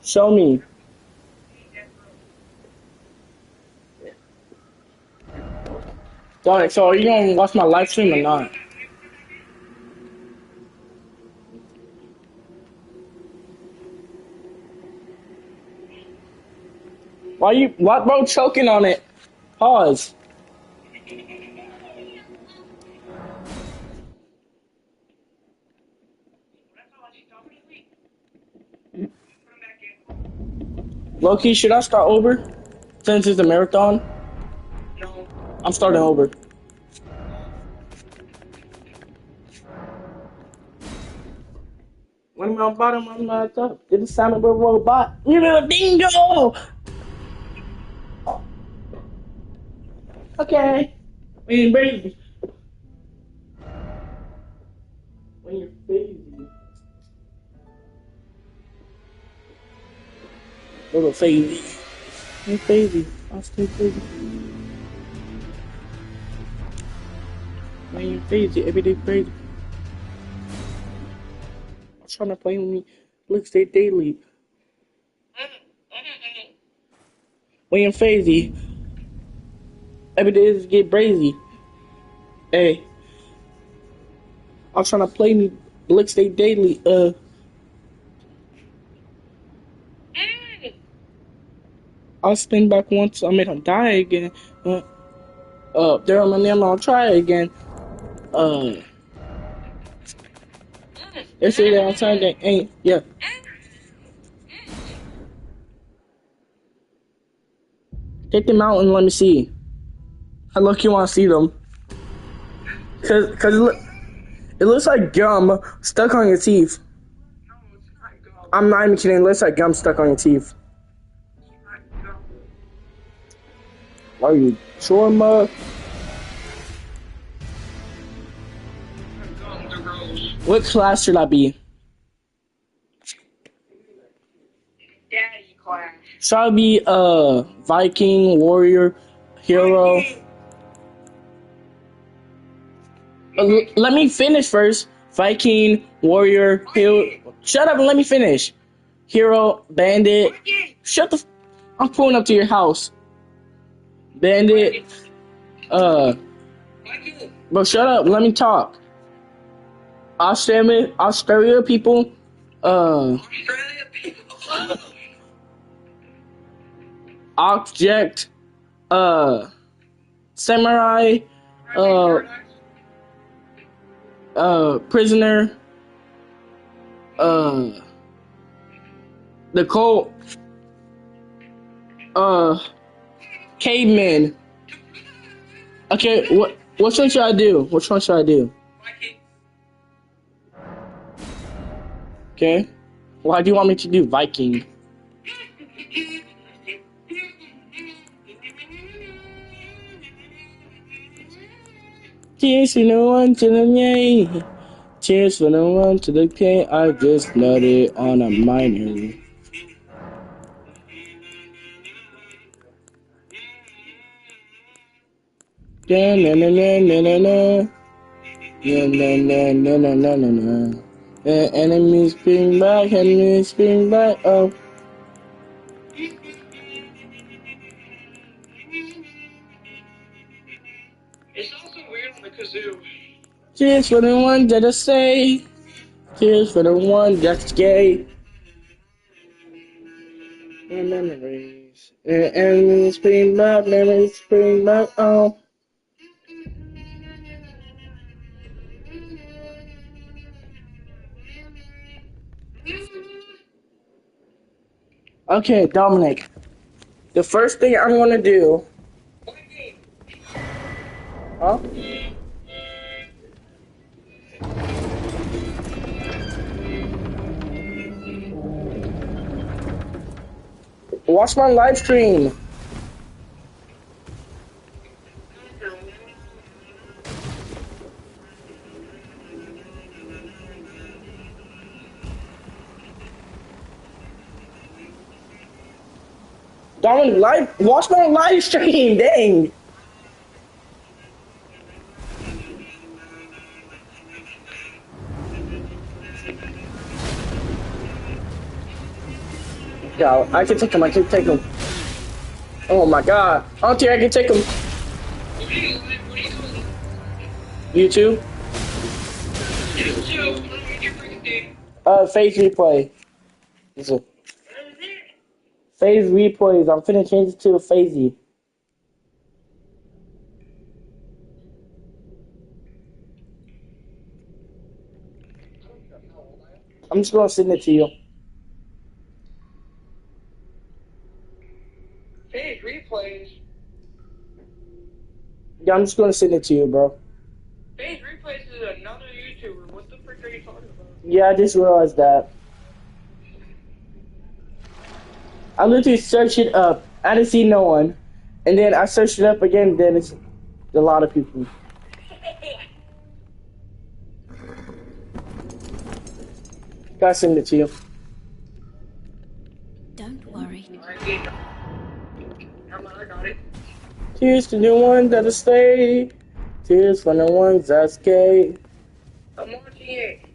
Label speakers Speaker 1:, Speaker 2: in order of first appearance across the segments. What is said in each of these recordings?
Speaker 1: Show me. Alright, so are you gonna watch my live stream or not? Why bro choking on it? Pause. Loki, should I start over? Since it's a marathon? I'm starting over. When I'm on bottom, I'm not up. Did the sound of a robot. You little dingo! Okay. When baby. When you're baby. Little baby. Hey baby. I'll stay baby. When you're crazy, every day crazy. I'm trying to play with me. Let's stay daily. When you're crazy, every day is get brazy. Hey, I'm trying to play me Blix Day Daily. I'll spin back once. I made him die again. There on my name. I'll try again. They say that outside they ain't. Yeah. Take them out and let me see. I look, you want to see them. Cause it looks like gum stuck on your teeth. I'm not even kidding. It looks like gum stuck on your teeth. Are you sure, ma? What class should I be?
Speaker 2: Daddy class.
Speaker 1: Should I be Viking, warrior, hero? Let me finish first. Viking, warrior, hero. Shut up and let me finish. Hero, bandit. Shut the. I'm pulling up to your house. Bandit. Bro, shut up. Let me talk. Australia people.
Speaker 2: Australia people.
Speaker 1: Object. Samurai. Prisoner. The cult. Caveman. Okay, which one should I do? Which one should I do? Okay. Why do you want me to do Viking? Cheers for the one to the yay. Cheers for the one to the K. I just nutted on a minor. Na na na na na na na. Na na na na na na na na. Enemies spring back, enemies spring back. Oh.
Speaker 2: It's also weird on the kazoo.
Speaker 1: Cheers for the one that I say. Cheers for the one that's gay. And memories. Enemies spring back, memories spring back. Oh. Okay, Dominic. The first thing I'm gonna do. Huh? Watch my live stream. Dominic, watch my live stream, dang. Yeah, I can take him. I can take him. Oh my god. I don't think I can take him.
Speaker 2: What are you doing?
Speaker 1: You too? Phase replay. Is it? Phase replays. I'm finna change it to a phasey. I'm just gonna send it to you.
Speaker 2: Phase replays.
Speaker 1: Yeah, I'm just gonna send it to you, bro.
Speaker 2: Phase replays is another YouTuber. What the frick are you talking about?
Speaker 1: Yeah, I just realized that. I literally searched it up. I didn't see no one. And then I searched it up again, then it's a lot of people. Gotta send it to you.
Speaker 3: Don't worry.
Speaker 2: I got it.
Speaker 1: Tears to the ones that stay. Tears from the ones that stay.
Speaker 2: I'm watching it.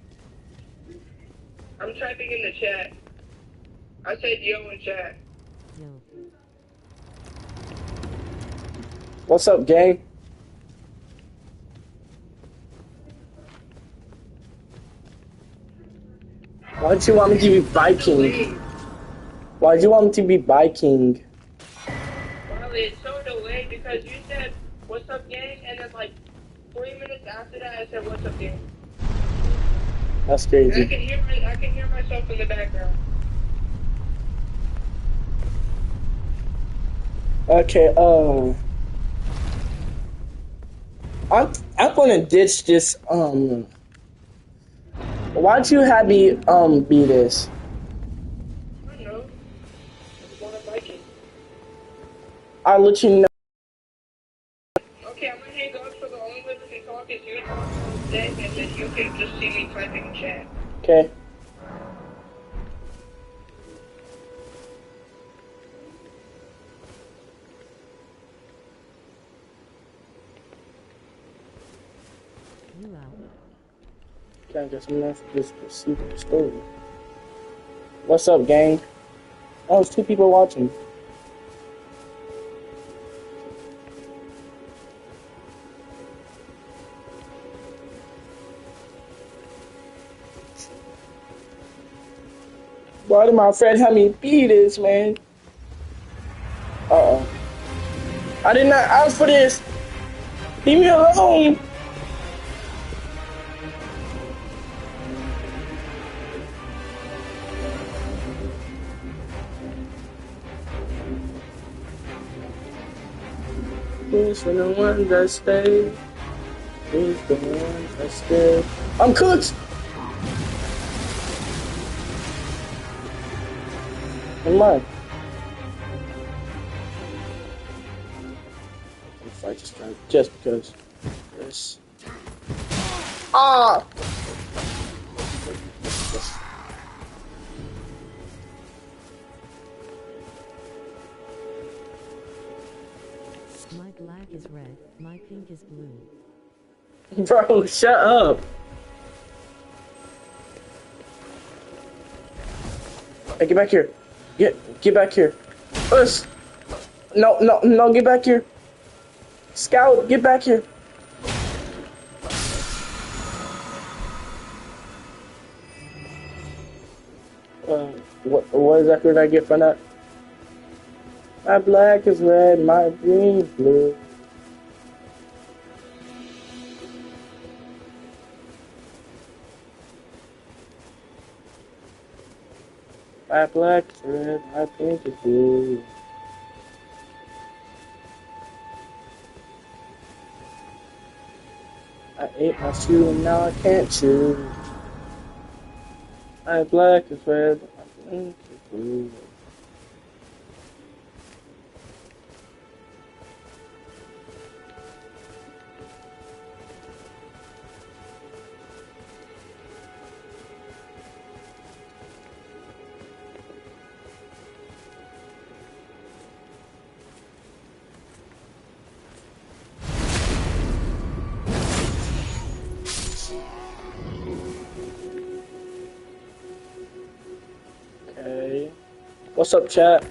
Speaker 2: I'm typing in the chat. I said yo in chat.
Speaker 1: What's up, gang? Why'd you want me to be Viking? Why'd you want me to be Viking?
Speaker 2: Well, it's so delayed because you said, what's up, gang? And then, like, 3 minutes after that, I said, what's up, gang?
Speaker 1: That's
Speaker 2: And
Speaker 1: crazy.
Speaker 2: I can hear myself in the background.
Speaker 1: Okay, I'm gonna ditch this, why'd you have me, be this?
Speaker 2: I don't know. I just want to like it.
Speaker 1: I'll let you know.
Speaker 2: Okay, I'm gonna hang up so the only way we can talk is you talking all day, and then you can just see me typing in chat.
Speaker 1: Okay. Okay, I guess I'm not supposed to proceed with the story. What's up, gang? Oh, there's 2 people watching. Why did my friend have me be this, man? Uh-oh. I did not ask for this. Leave me alone. Who's the one that stay? Who's the one that stay? I'm cooked. Never mind. If I just because this. Ah.
Speaker 4: My black is red, my pink is blue.
Speaker 1: Bro, shut up. Hey, get back here. Get back here. Us. No, get back here. Scout, get back here. What exactly did I get from that? My black is red, my green is blue. My black is red, my pink is blue. I ate my shoe and now I can't chew. My black is red, my pink is blue. Okay. What's up, chat?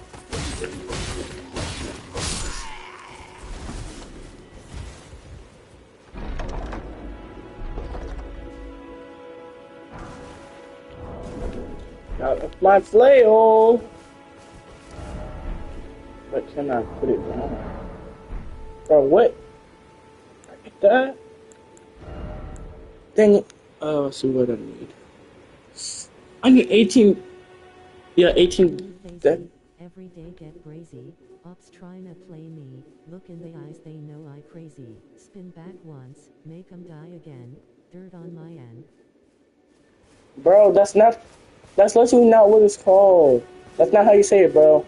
Speaker 1: Got my flail. But can I put it down? Bro, what? I get that? Dang it. Let's see what I need. I need 18. Yeah, 18. That.
Speaker 4: Every day get brazy. Ops trying to play me. Look in the eyes, they know I crazy. Spin back once, make 'em die again. Dirt on my end.
Speaker 1: Bro, that's not. That's literally not what it's called. That's not how you say it, bro.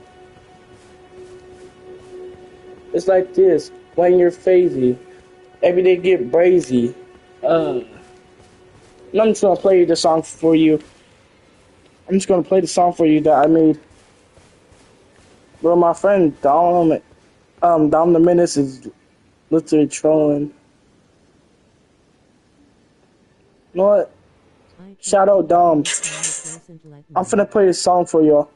Speaker 1: It's like this. When you're phasey, every day get brazy. I'm just gonna play the song for you. I'm just gonna play the song for you that I made. Bro, my friend Dom the Menace is literally trolling. You know what? Shout out Dom. I'm finna play a song for y'all.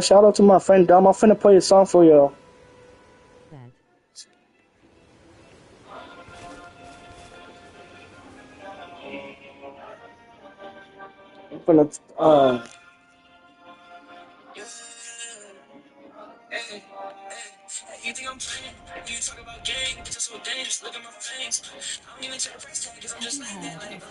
Speaker 1: Shout out to my friend Dom. I'm finna play a song for y'all. I'm finna You think I'm playing? You talk about gang, bitches so dangerous. Look at my fangs. I don't even check the price tag, cause I'm just like that. Like,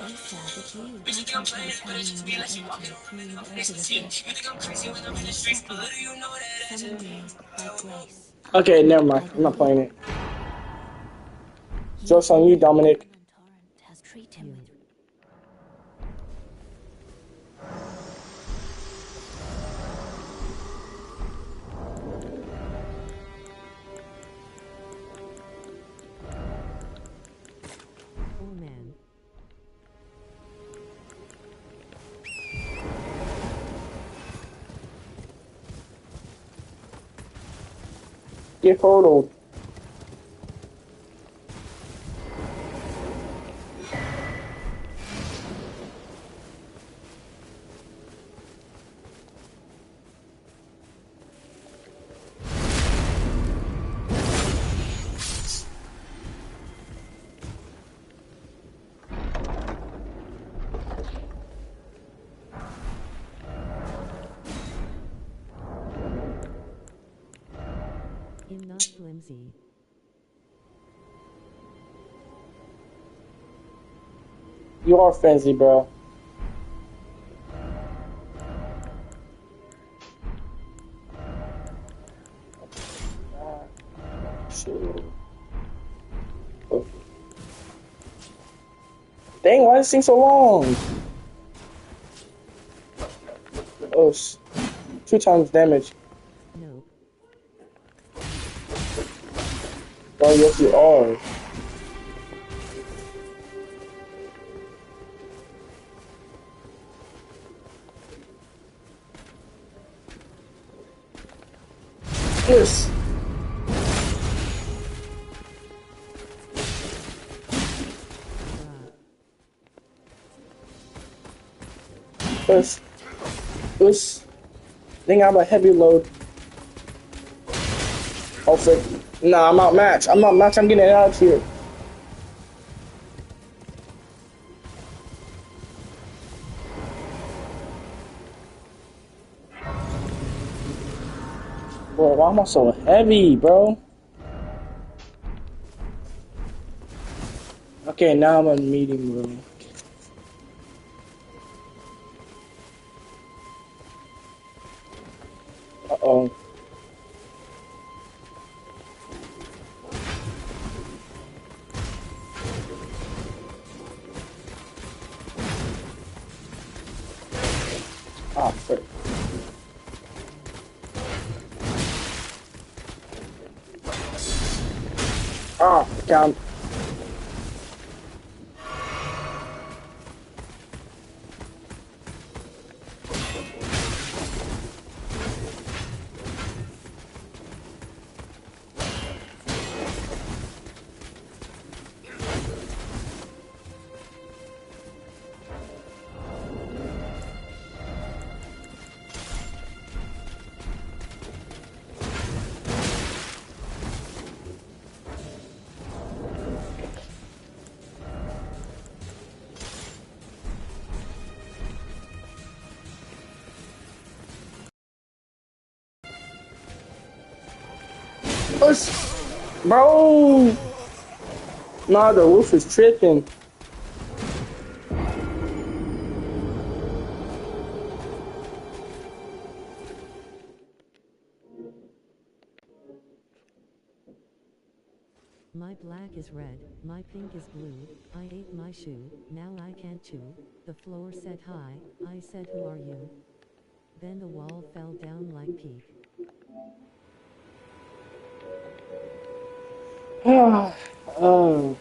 Speaker 1: bitch, you think I'm playing? But it just be like she walking on a minute, I'm ecstasy. You think I'm crazy when I'm in the streets, but little you know that. Okay, never mind. I'm not playing it. Joke's on you, Dominic.
Speaker 4: Oh man.
Speaker 1: Get hurdled.
Speaker 4: I'm not flimsy.
Speaker 1: You are frenzy, bro. Dang, why does this thing so long? Oh, 2 times damage.
Speaker 4: Nope.
Speaker 1: Oh, yes, you are. Yes. This thing I have a heavy load. Oh, frick. Nah, I'm outmatched. I'm outmatched. I'm getting out of here. Bro, why am I so heavy, bro? Okay, now I'm in meeting room. Uh-oh. Ah, frick. Ah, down. Push, bro. Nah, the roof is tripping.
Speaker 4: My black is red, my pink is blue, I ate my shoe, now I can't chew. The floor said hi, I said who are you? Then the wall fell down like peak.
Speaker 1: Oh,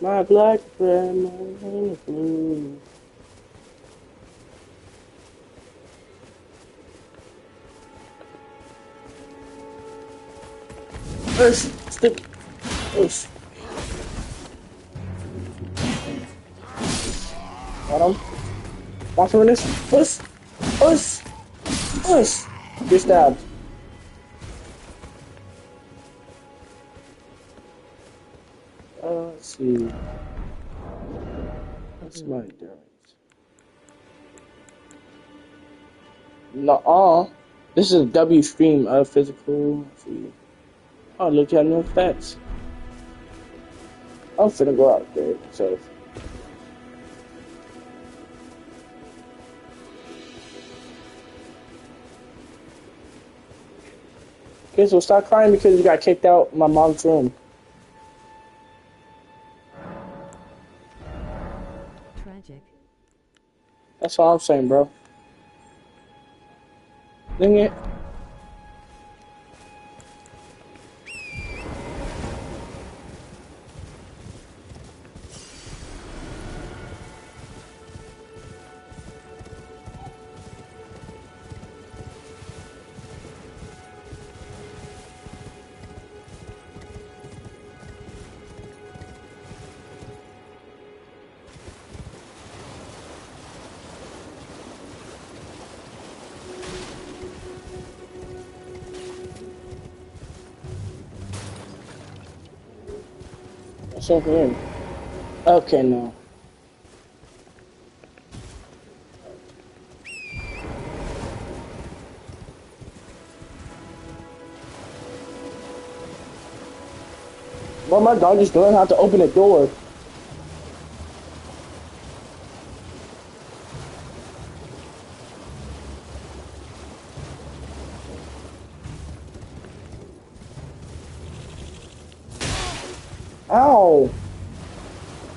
Speaker 1: my black friend, my name is blue. Push, stick, push. Got him. Watch for this. Push, push, push. Get stabbed. Let's see. What's my endurance? Nuh-uh. This is a W stream of physical. Let's see. Oh, look at no stats. I'm finna go out there. So, okay, so stop crying because you got kicked out my mom's room.
Speaker 4: Tragic.
Speaker 1: That's all I'm saying, bro. Dang it. What's up here? Okay, no. Well, my dog just learned how to open a door. Ow!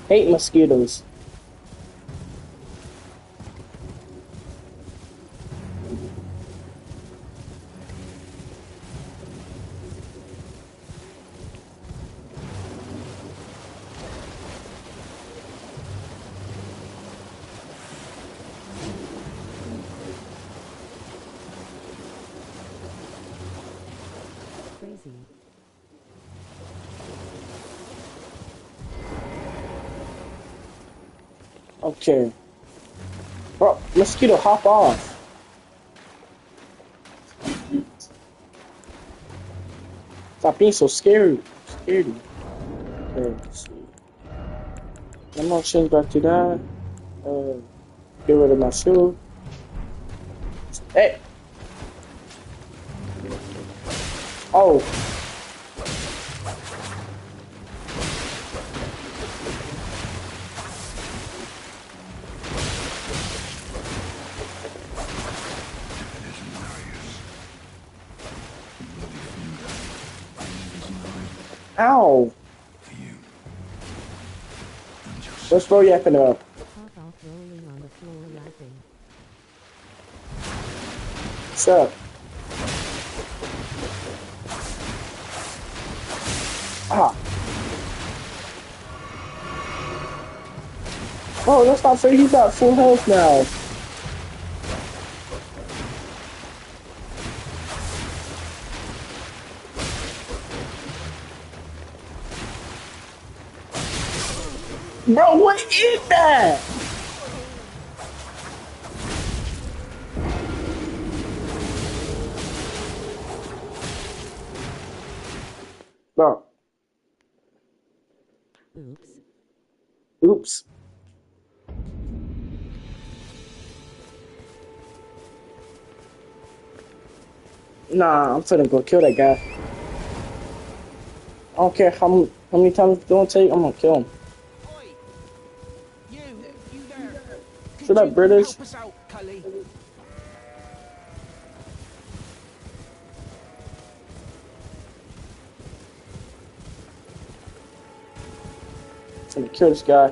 Speaker 1: Hate mosquitoes.
Speaker 4: Crazy.
Speaker 1: Okay. Bro, mosquito, hop off. Stop being so scary. Scaredy. Okay, let's see. I'm gonna change back to that. Uh, get rid of my shoe. Hey! Oh! Ow! What's bro yapping about?
Speaker 4: Pop off rolling on the floor laughing.
Speaker 1: What's up? Ah! Bro, that's not fair. He's got full health now. Bro, what is that? Bro,
Speaker 4: Oops.
Speaker 1: oops. Nah, I'm finna go kill that guy. I don't care how many times it's gonna take. I'm gonna kill him.
Speaker 3: Oi, you there?
Speaker 1: Shut
Speaker 3: Could
Speaker 1: up,
Speaker 3: you
Speaker 1: British.
Speaker 3: help us out, Cully?
Speaker 1: I'm gonna kill this guy.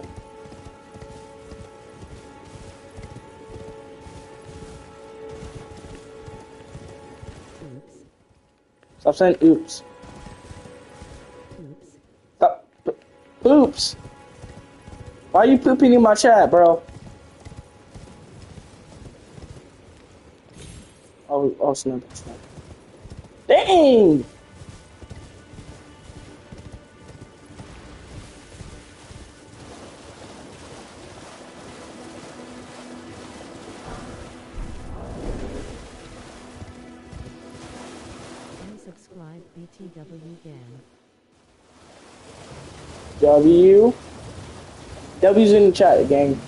Speaker 4: Oops.
Speaker 1: Stop saying oops.
Speaker 4: Oops.
Speaker 1: Stop. Oops. Why are you pooping in my chat, bro? Oh, snap, snap. Dang!
Speaker 4: Unsubscribe BTW gang.
Speaker 1: W. W's in the chat, gang.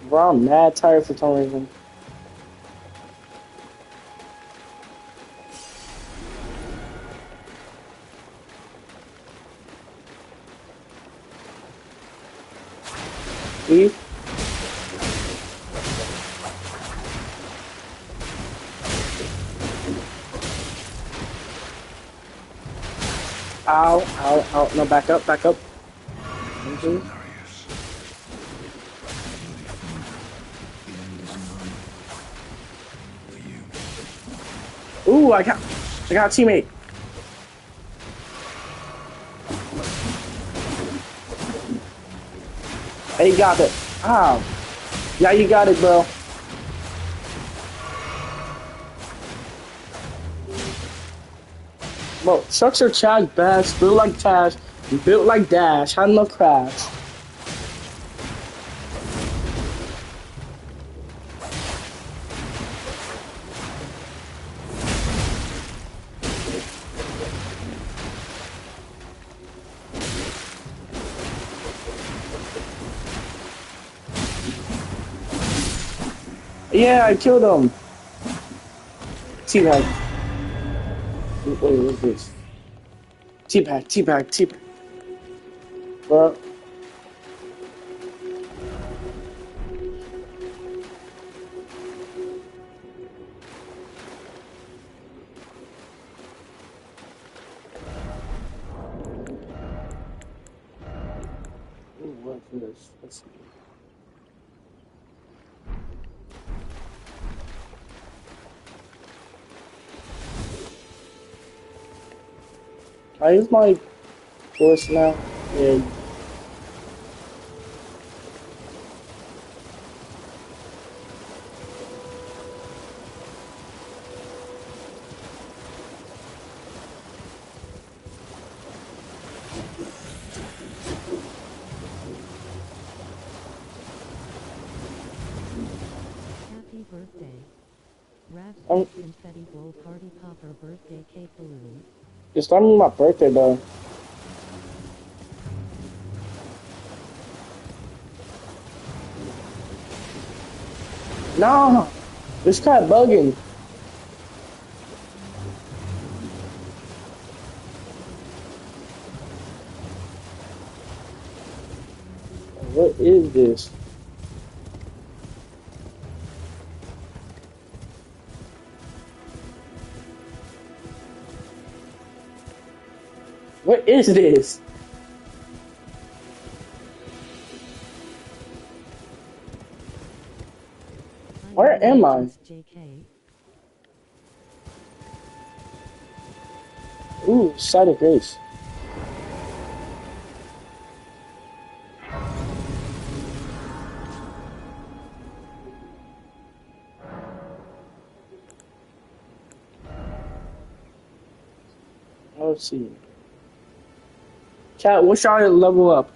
Speaker 1: Bro, I'm mad tired for some reason. See? Ow, ow, ow. No, back up, back up. Mhm. Ooh, I got a teammate. Hey, you got it. Ah, yeah, you got it, bro. Bro, structure charge bash, built like Tash, built like Dash, had no crash. Yeah, I killed him. Teabag. What is this? Teabag, teabag, teabag. Bro. Ooh, what's this? Let's see. I use my voice now. Yeah.
Speaker 4: Happy birthday. Wrap
Speaker 1: I'm
Speaker 4: big confetti bowl party popper birthday cake balloon.
Speaker 1: it's not my birthday though. No, this guy bugging. What is this? What is this?
Speaker 4: I
Speaker 1: Where
Speaker 4: know
Speaker 1: am
Speaker 4: you
Speaker 1: I?
Speaker 4: just JK.
Speaker 1: Ooh, side of grace. Let's see. Chat, what y'all level up?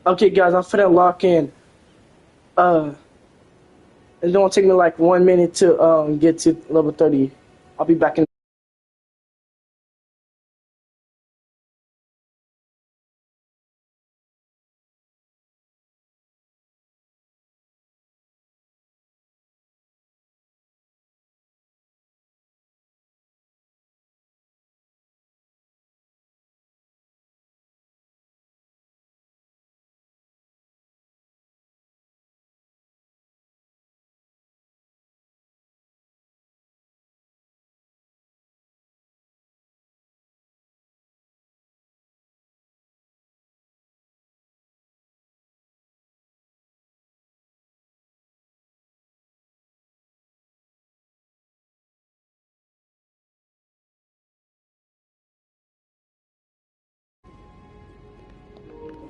Speaker 1: Okay, guys, I'm finna lock in. Uh, It's gonna take me like 1 minute to get to level 30. I'll be back in.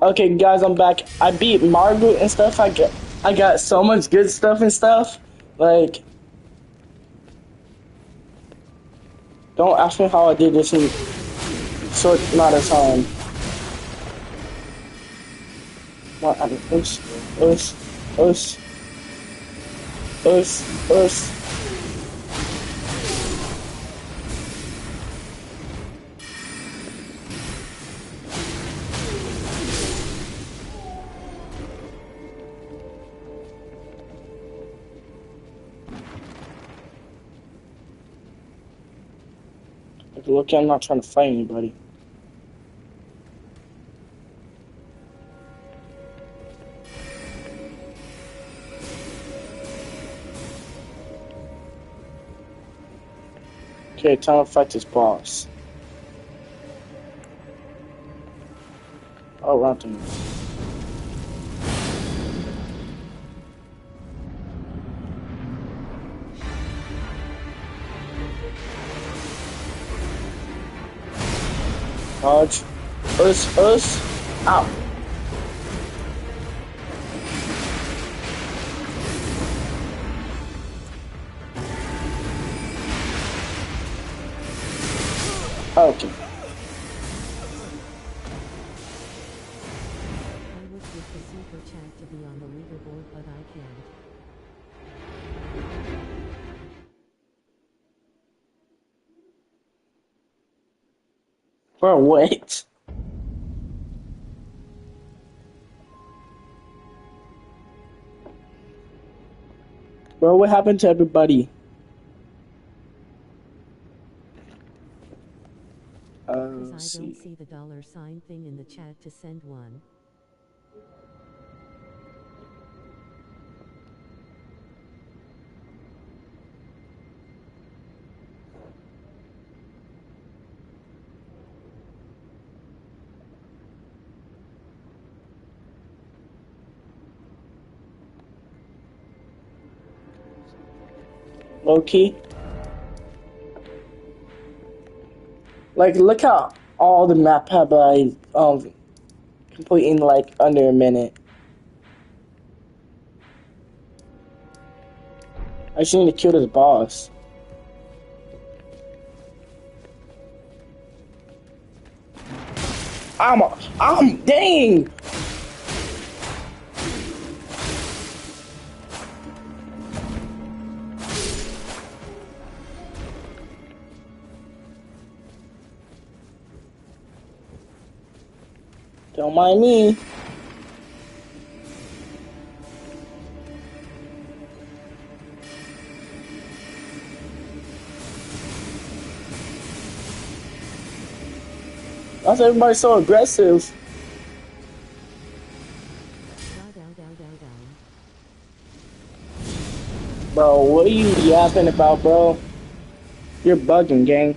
Speaker 1: Okay, guys, I'm back. I beat Margaret and stuff. I got so much good stuff and stuff. Like, don't ask me how I did this in short amount of time. What? Us, us, us, us. Look, I'm not trying to fight anybody. Okay, time to fight this boss. Oh, around him. Dodge. Us. Ow. Okay.
Speaker 4: I wish with the super chat to be on the leaderboard, but I can't.
Speaker 1: Bro, wait. Bro, what happened to everybody?
Speaker 4: Cause
Speaker 1: Let's
Speaker 4: I don't
Speaker 1: see.
Speaker 4: see the $sign thing in the chat to send one.
Speaker 1: Low key. Like, look how all the map have I complete in like under a minute. I just need to kill this boss. Dang! Don't mind me. Why's everybody so aggressive?
Speaker 4: Down.
Speaker 1: Bro, what are you yapping about, bro? You're bugging, gang.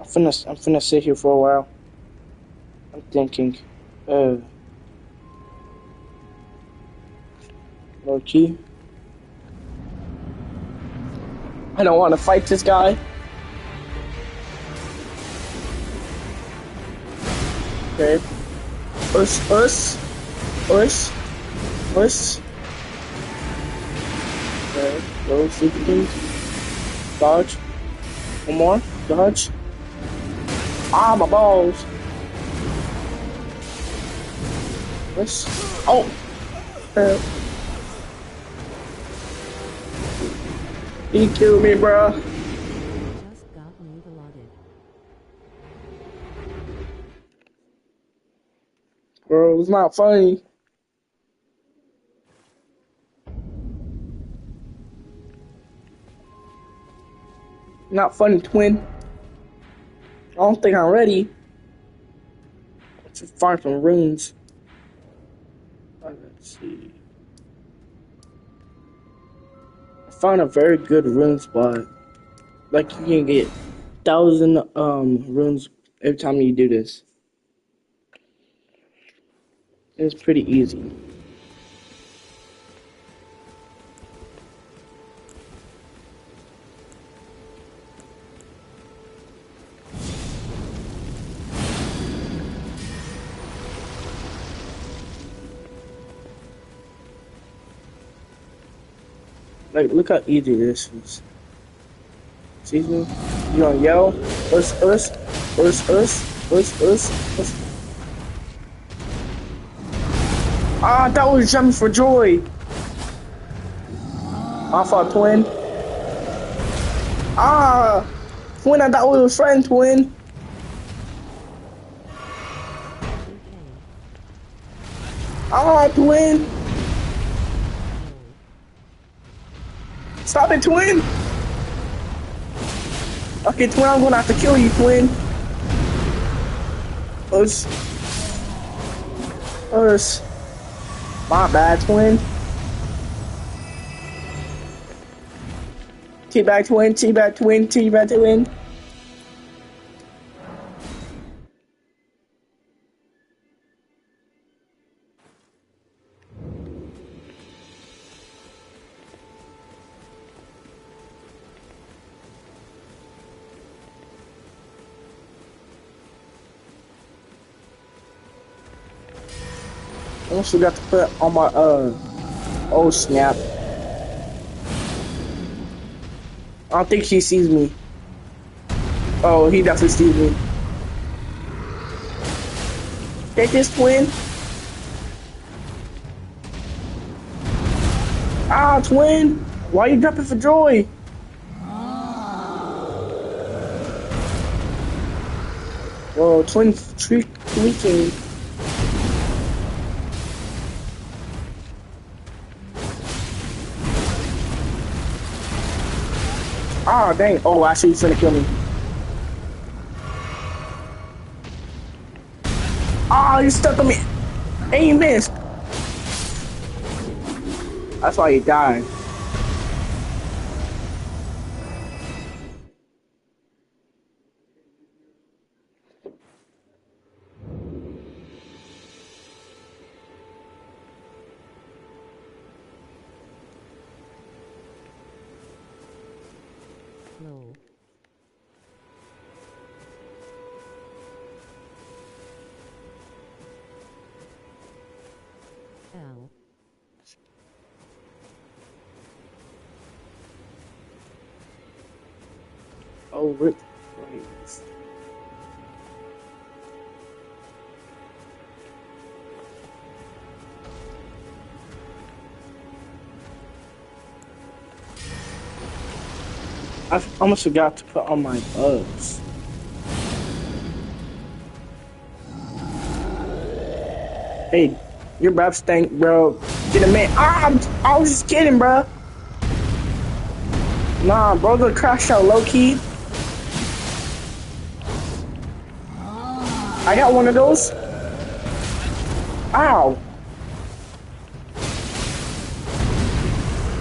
Speaker 1: I'm finna sit here for a while. I'm thinking. Low key. I don't want to fight this guy. Okay. Us. Okay. Go, sleeping things. Dodge. One more. Dodge. Ah, my balls. Let's. Oh. Uh, he killed me, bro.
Speaker 4: Just got me allotted.
Speaker 1: Bro, it's not funny. Not funny, twin. I don't think I'm ready. Let's just find some runes. Let's see. I found a very good rune spot. Like you can get 1,000 runes every time you do this. It's pretty easy. Like, look how easy this is. See me? You gonna yell? Us. Ah, that was jumping for joy. I fought twin. Ah, twin, I thought we was friends, twin. Ah, twin. Stop it, twin. Okay, twin, I'm gonna have to kill you, twin. Us. My bad, twin. Teabag twin, teabag twin, teabag twin. I also got to put on my oh snap. I don't think he sees me. Oh, he definitely sees me. Take this, twin. Ah, twin. Why you jumping for joy? Whoa, twin tweaking. Ah, dang. Oh, I see he's finna kill me. Ah, you stuck on me. And you missed. That's why he died.
Speaker 4: No. Ow.
Speaker 1: Oh, rip. I almost forgot to put on my bugs. Hey, your breath stink, bro. Get a man. Ah, I was just kidding, bro. Nah, bro, the crash out low key. I got one of those. Ow.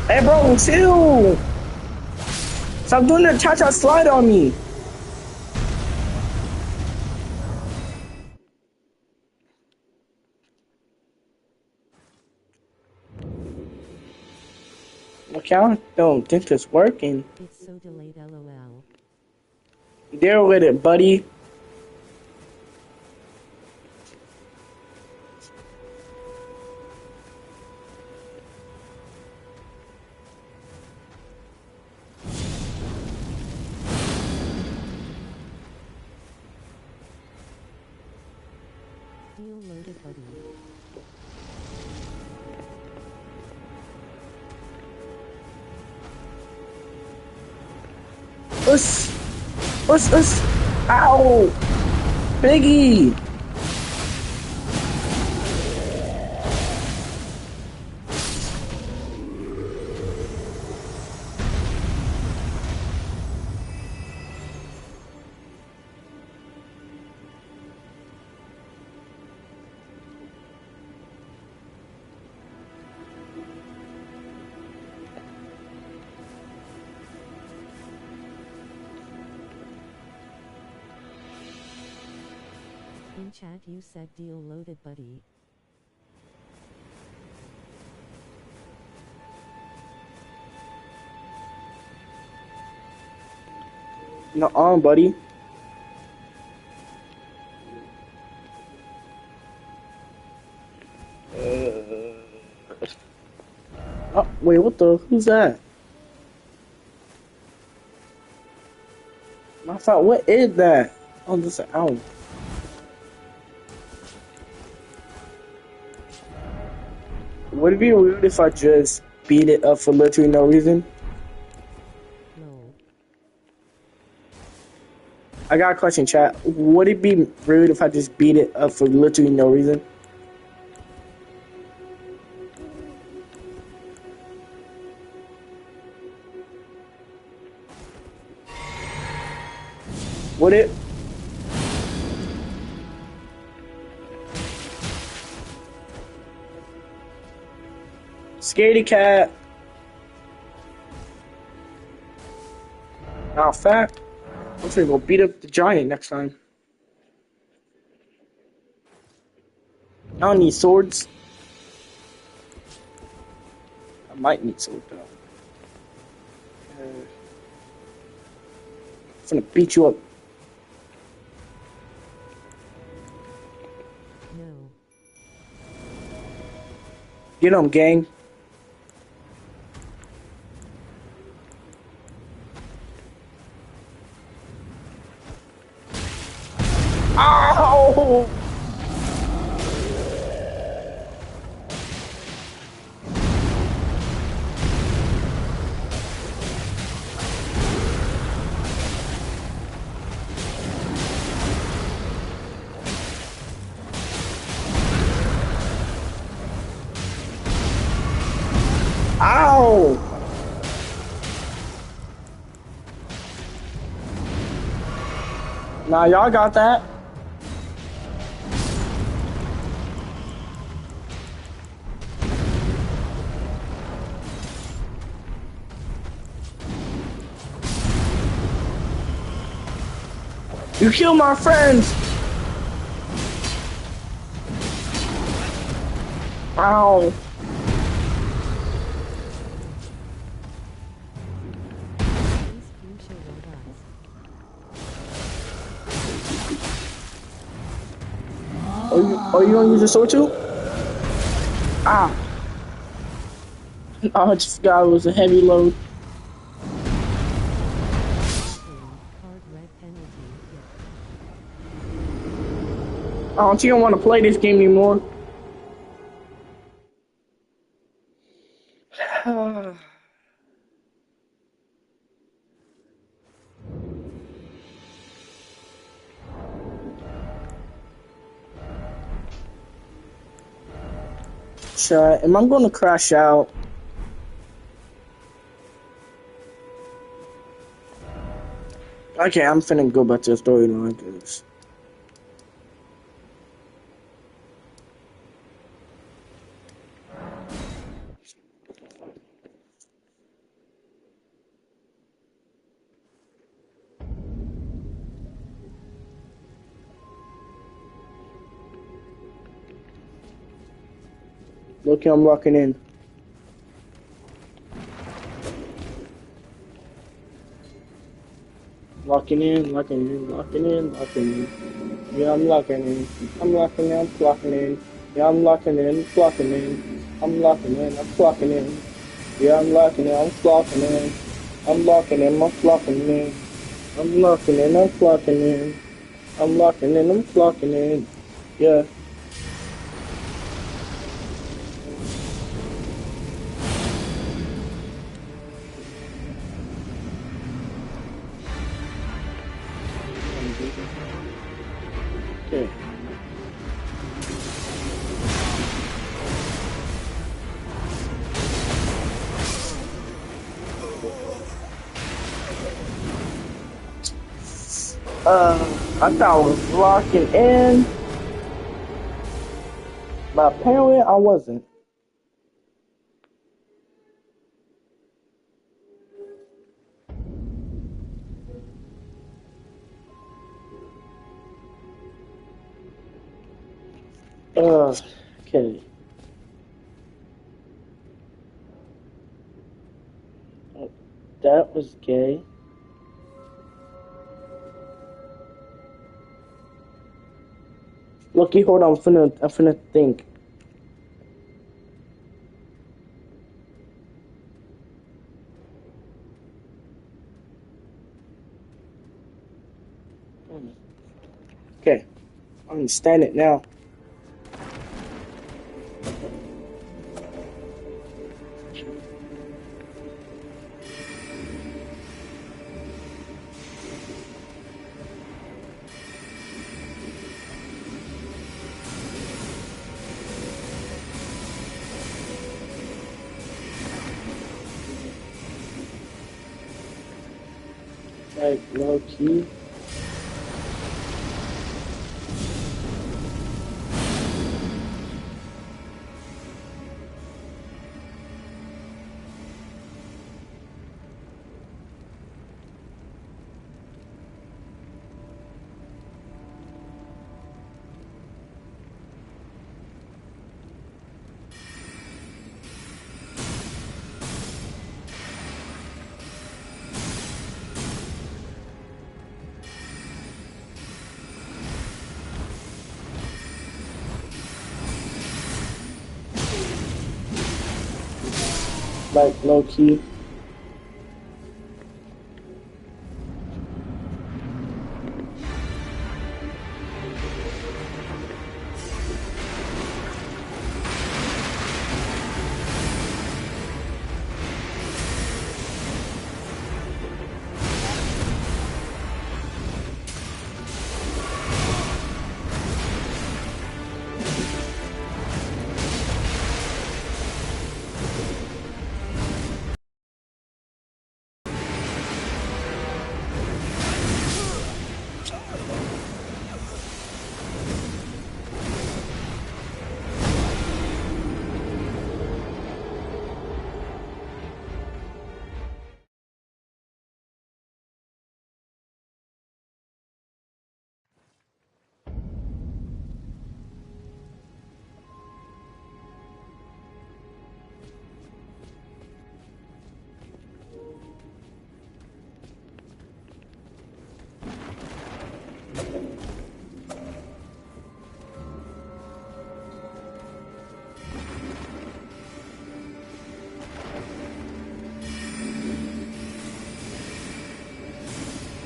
Speaker 1: Hey, bro, chill. Stop doing the cha-cha slide on me. Okay, I don't think it's working.
Speaker 4: It's so delayed, lol.
Speaker 1: Deal with it, buddy.
Speaker 4: Deal loaded, buddy.
Speaker 1: Us. Us. Ow. Piggy.
Speaker 4: In chat you said deal loaded, buddy.
Speaker 1: Nuh-uh, buddy. Oh, wait, what the? Who's that? I thought, what is that? Oh, this is ow. Would it be weird if I just beat it up for literally no reason?
Speaker 4: No.
Speaker 1: I got a question, chat. Would it be rude if I just beat it up for literally no reason? Would it? Scaredy cat. Now, fact, I'm gonna go beat up the giant next time. I don't need swords. I might need swords though. I'm gonna beat you up.
Speaker 4: No.
Speaker 1: Get 'em, gang. Ow! Ow! Nah, y'all got that. You killed my friends! Ow!
Speaker 4: These future robots.
Speaker 1: Oh, you gonna use your sword too? Ah! Oh, I just forgot it was a heavy load.
Speaker 4: Card red penalty.
Speaker 1: I don't think I want to play this game anymore. Shut. Am I going to crash out? Okay, I'm finna go back to the storyline, cause look, I'm locking in. Locking in, locking in, locking in, locking in. Yeah, I'm locking in. I'm locking in, I'm clocking in. Yeah, I'm locking in, I'm clocking in. I'm locking in, I'm clocking in. Yeah, I'm locking in, I'm clocking in. I'm locking in, I'm clocking in. I'm locking in, I'm clocking in. I'm locking in, I'm clocking in. Yeah. I thought I was locking in, but apparently I wasn't. Okay. That was gay. Lucky, hold on, I'm finna think. Okay, I understand it now. Like low key. Like low key.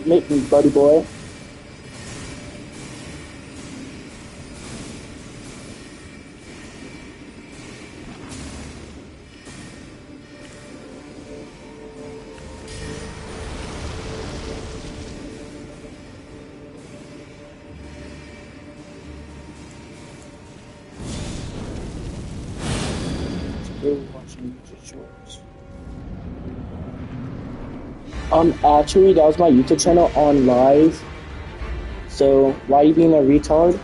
Speaker 1: Make me, buddy boy. Still watching YouTube shorts. Actually, that was my YouTube channel on live. So why you being a retard?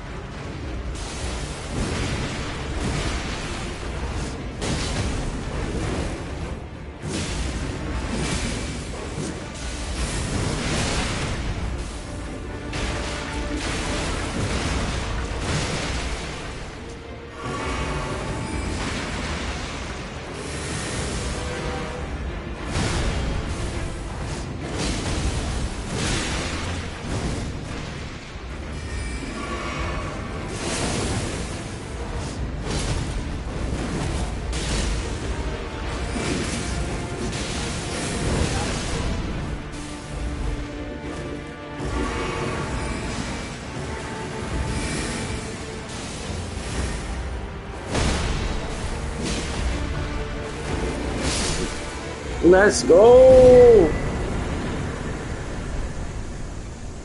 Speaker 1: Let's go!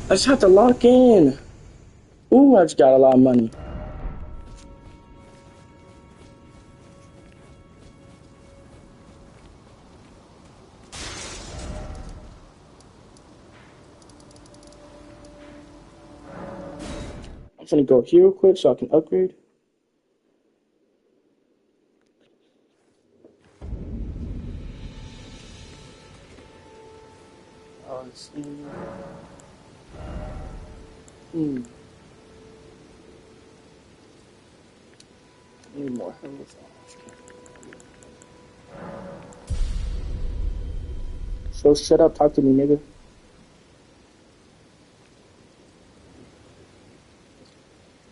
Speaker 1: I just have to lock in. Ooh, I just got a lot of money. I'm gonna go here real quick so I can upgrade. Let's see. Need more health. So shut up, talk to me, nigga.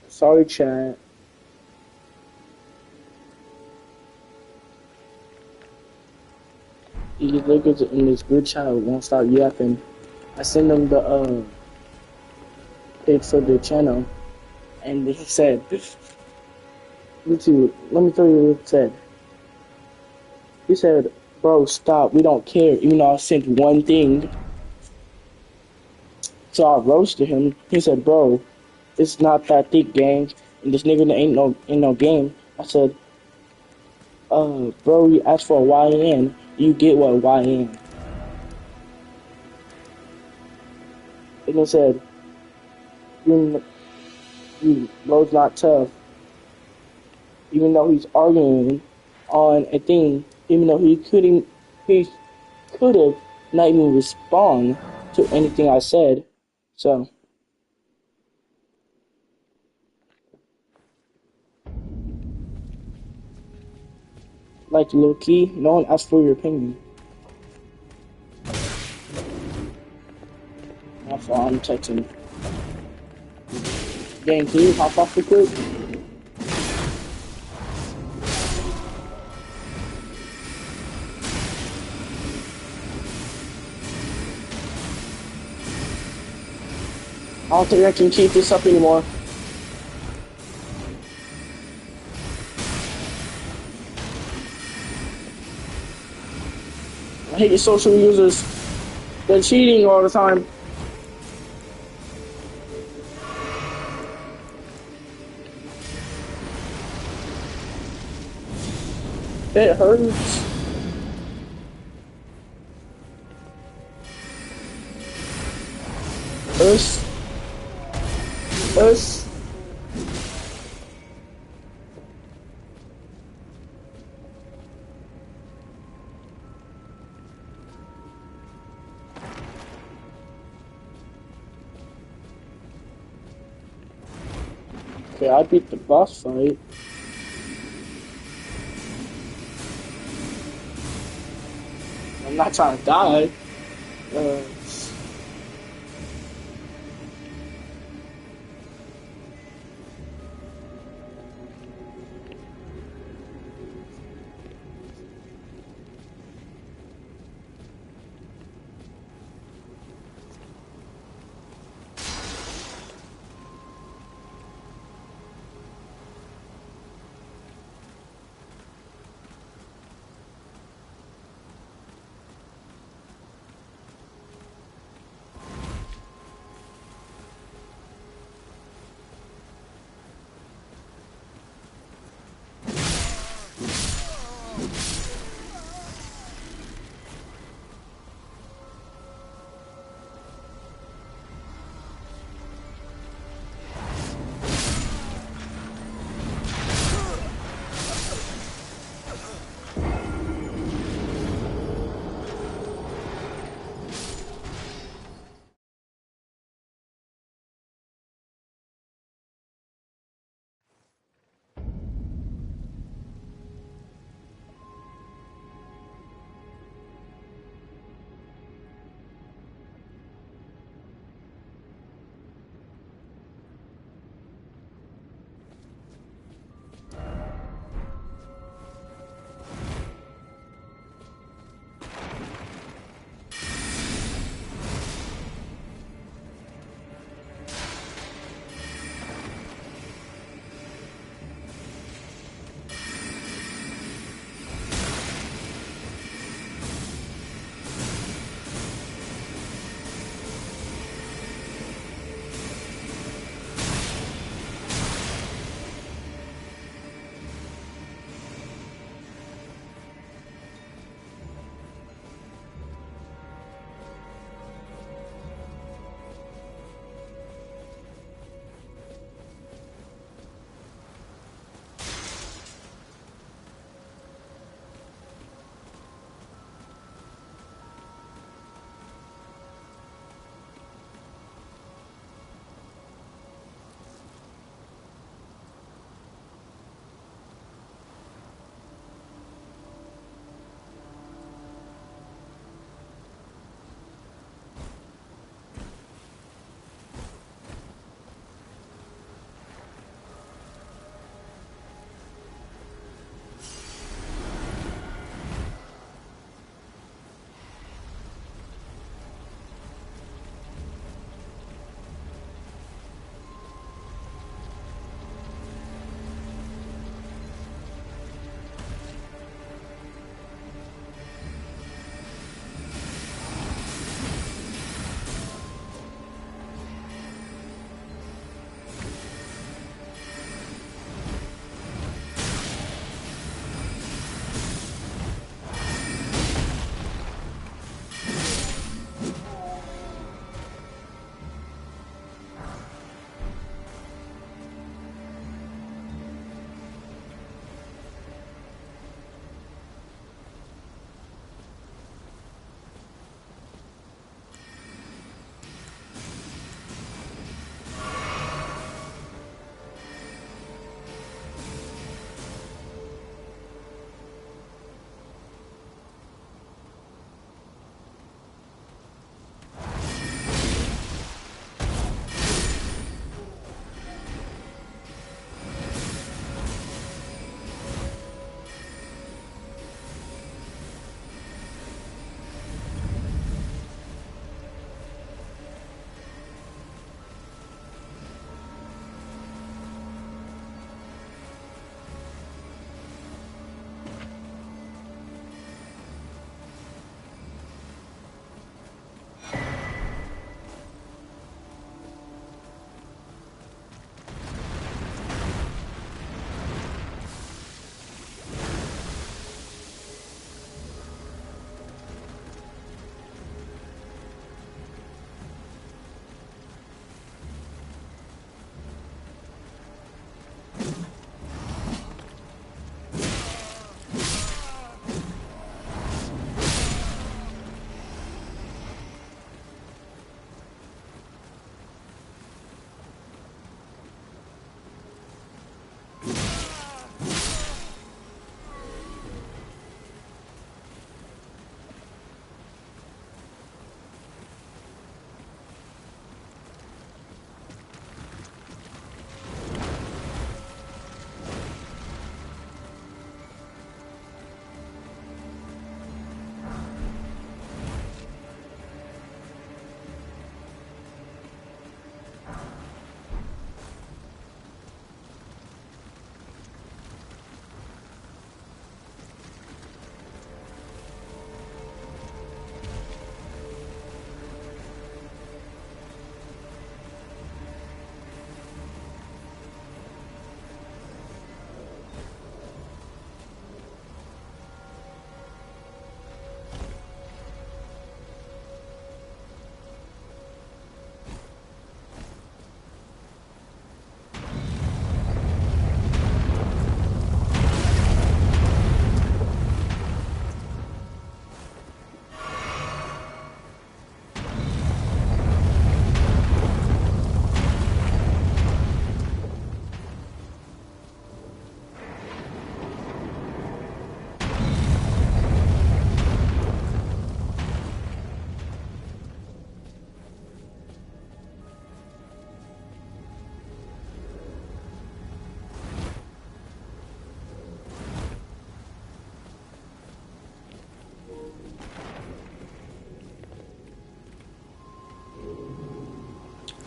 Speaker 1: Sorry, chat. These niggas in this group chat won't stop yapping. I send them the pic for the channel, and he said, "YouTube, let me tell you what it said." He said, "Bro, stop. We don't care." Even though I sent one thing, so I roasted him. He said, "Bro, it's not that thick, gang. And this nigga ain't no game." I said, bro, you asked for a YN. You get what YN." And he said, you bro's not tough. Even though he's arguing on a thing, even though he could have not even respond to anything I said. So, like low key, no one asked for your opinion. That's why I'm texting. Gang, can you hop off real quick? I don't think I can keep this up anymore. I hate these social users. They're cheating all the time. It hurts. Us. Okay, I beat the boss fight. I'm not trying to die. Uh,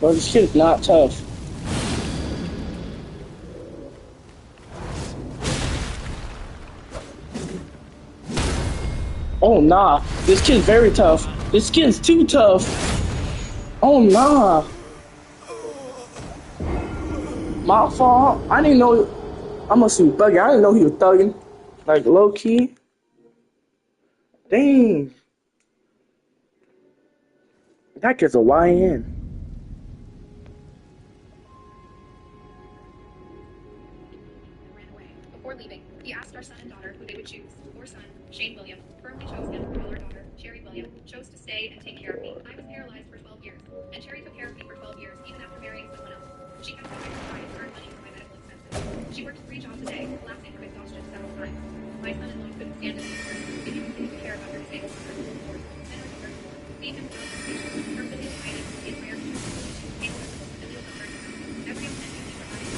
Speaker 1: Bro, this shit's not tough. Oh nah, this kid's very tough. This kid's too tough. Oh nah. My fault. I didn't know. I must be bugging. I didn't know he was thugging. Like low key. Dang. That kid's a YN.
Speaker 5: Ran away. Before leaving, he asked our son and daughter who they would choose. Our son, Shane William, firmly chose him, while our daughter, Cherry William, chose to stay and take care of me. I was paralyzed for 12 years, and Cherry took care of me for 12 years, even after marrying someone else. She kept me occupied and earned money for my medical expenses. She worked 3 jobs a day, collapsing from exhaustion several times. My son-in-law couldn't stand it anymore. If you continue to care about your disabled mother, then our daughter, leave him without temptation, her ability to hide it, in rare cases, able to and live with her. Every offense you provided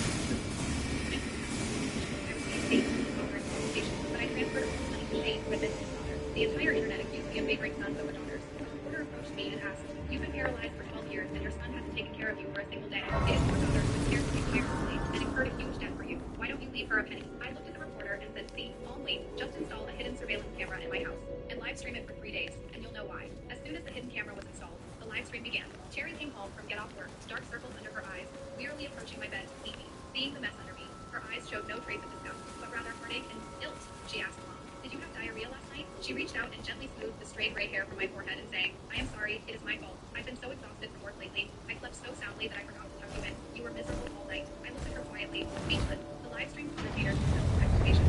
Speaker 5: but I transferred all the money to Shane, who had been his father. The entire internet accused me of favoring sons over daughters. A reporter approached me and asked, "You've been paralyzed for 12 years, and your son hasn't taken care of you for a single day. It is your daughter who is scarcely tirelessly and incurred a huge debt for you. Why don't you leave her a penny?" I looked at the reporter and said, "See, calmly, just install a hidden surveillance camera in my house and live stream it for 3 days, and you'll know why." As soon as the hidden camera was installed, the live stream began. Cherry came home from get off work, dark circles under her eyes, wearily approaching my bed to see me. Seeing the mess under me, her eyes showed no trace of disgust, but rather heartache and guilt. She asked, "Mom, did you have diarrhea last night?" She reached out and gently smoothed the stray gray hair from my forehead and saying, "I am sorry, it is my fault. I've been so exhausted from work lately. I slept so soundly that I forgot to tuck you in. You were miserable all night." I looked at her quietly, speechless. The live stream commentators were filled with expectation.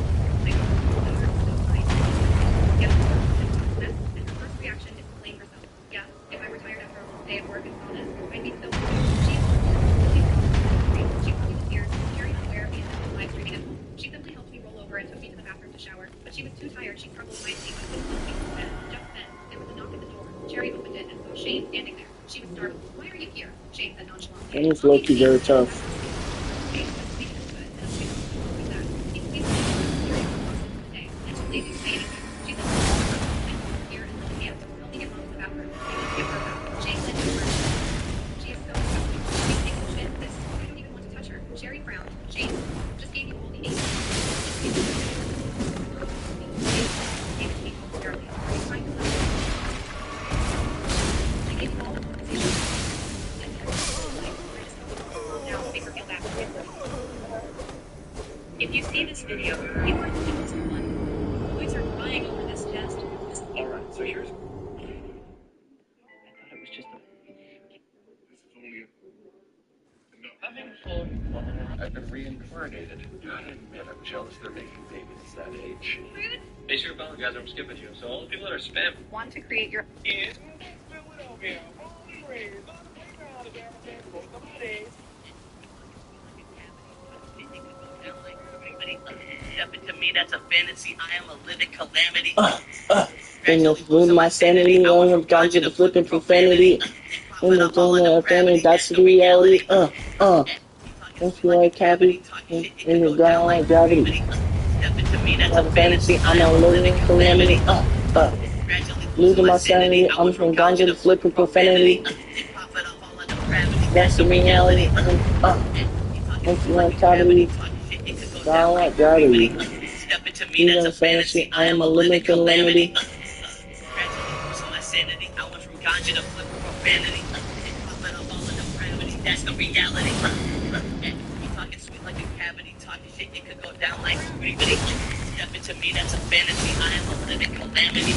Speaker 5: My daughter was still fine. Yes, mess, and her first reaction is to blame herself. Yeah, if I were tired after a long day of work and saw this, I'd be so she was in tears, Cherry unaware of the intense live streaming at home. She simply helped me roll over and took me to the bathroom to shower, but she was too tired. She struggled mightily, but couldn't help me to bed. Just then, there was a knock at the door. Cherry opened it and saw Shane standing there. She was startled. "Why are you here?" Shane said nonchalantly.
Speaker 1: And he's low key very tough.
Speaker 5: Shane was speaking to good, and she was that. He pleased me Cherry was lost for the day, and too lazy to say anything. She said, "Here and lift hands. Help me get mom to the bathroom." Give her a bath. Shane led to her. She is so disgusting. She takes the shit. This. I don't even want to touch her. Cherry frowned. "Shane just gave you all the aid." If you see this video, you are the innocent one. Boys are crying over this test.
Speaker 6: Alright, so here's... I thought it was just a... This is only a... No. Having fun. I've been reincarnated. Gotta admit, I'm jealous they're making babies that age. Hey, sure, guys, I'm skipping you. So all the people that are spam...
Speaker 5: Want to create your...
Speaker 2: Is Philadelphia, only raised on the playground of Everton for the buddies.
Speaker 7: To me, that's a fantasy. I am a living calamity.
Speaker 1: Then you'll lose my sanity. Only have gone to the flipping profanity. When you're doing a family, that's the reality. Don't you like cavity? In your ground like gravity. Not a fantasy. I'm a living calamity. Losing my sanity. I'm from ganja to flipping profanity. That's the reality. Don't you like cavity? Down like gravity. Even a fantasy, I am a living calamity.
Speaker 7: That's the reality. You talking sweet like a cavity, talking shit, it could go down like gravity. Step into me, that's a fantasy. I am a living calamity.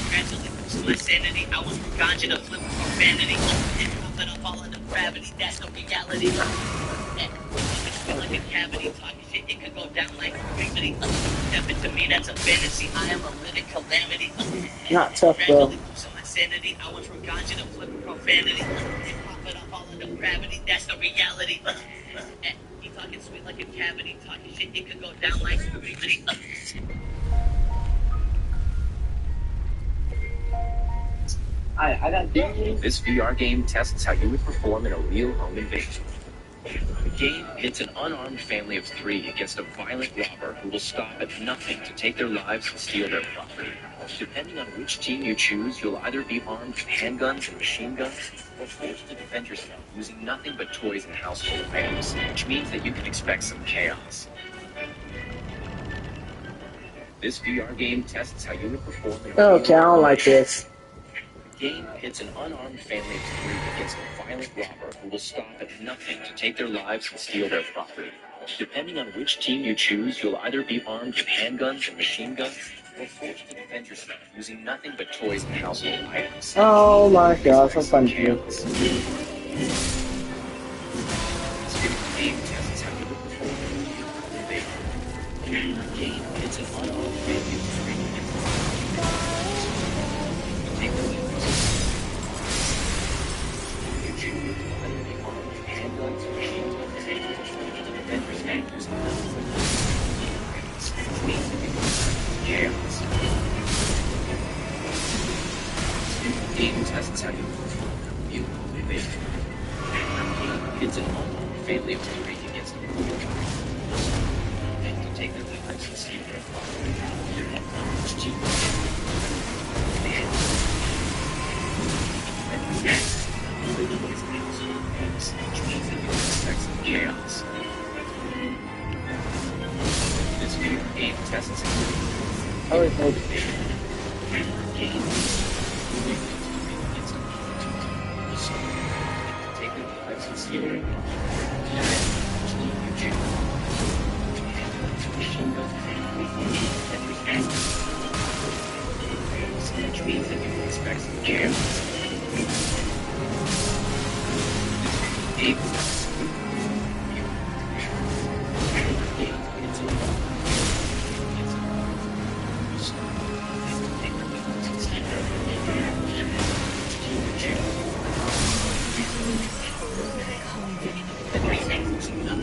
Speaker 7: Gradually losing my sanity. I went from ganja to flip profanity. And pumping up all of the gravity. That's the reality. Like a cavity, talking shit, it could go down like gravity. Step into me, that's a fantasy. I am a living calamity.
Speaker 1: Not tough, bro.
Speaker 7: Losing my sanity. I went from ganja to flip profanity. And pumping up all of the gravity. That's the reality. You talking sweet like a cavity, talking shit, it could go down like gravity.
Speaker 6: I got this VR game tests how you would perform in a real home invasion. Game pits an unarmed family of 3 against a violent robber who will stop at nothing to take their lives and steal their property. Depending on which team you choose, you'll either be armed with handguns and machine guns, or forced to defend yourself using nothing but toys and household items, which means that you can expect some chaos. This VR game tests how you would perform in a
Speaker 1: Okay, I don't like this.
Speaker 6: The game pits an unarmed family of 3 against a violent robber who will stop at nothing to take their lives and steal their property. Depending on which team you choose, you'll either be armed with handguns and machine guns, or forced to defend yourself using nothing but toys and household items.
Speaker 1: Oh my gosh, I'm fun to you.
Speaker 6: This game tests how you would perform in a real invasion. The game pits an unarmed family of 3 against a take the lead. You choose either be armed with handguns or machine guns, to defend yourself using nothing but chaos. The game tests how you perform in a real invasion. It's an unarmed family of 3 against a and to take their lives and steal their property. Which team which means that you can expect some chaos. This video game tests
Speaker 1: I would hope.
Speaker 6: Take their lives and steal their which means that you can expect some chaos.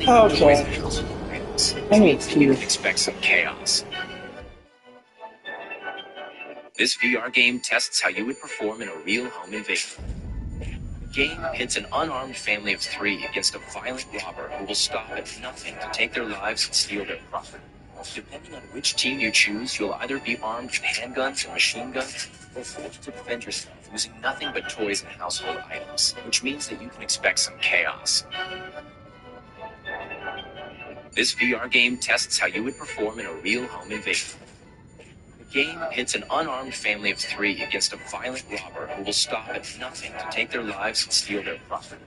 Speaker 1: Okay. I need to
Speaker 6: expect some chaos. This VR game tests how you would perform in a real home invasion. The game pits an unarmed family of 3 against a violent robber who will stop at nothing to take their lives and steal their property. Depending on which team you choose, you'll either be armed with handguns and machine guns, or forced to defend yourself using nothing but toys and household items, which means that you can expect some chaos. This VR game tests how you would perform in a real home invasion. The game pits an unarmed family of 3 against a violent robber who will stop at nothing to take their lives and steal their property.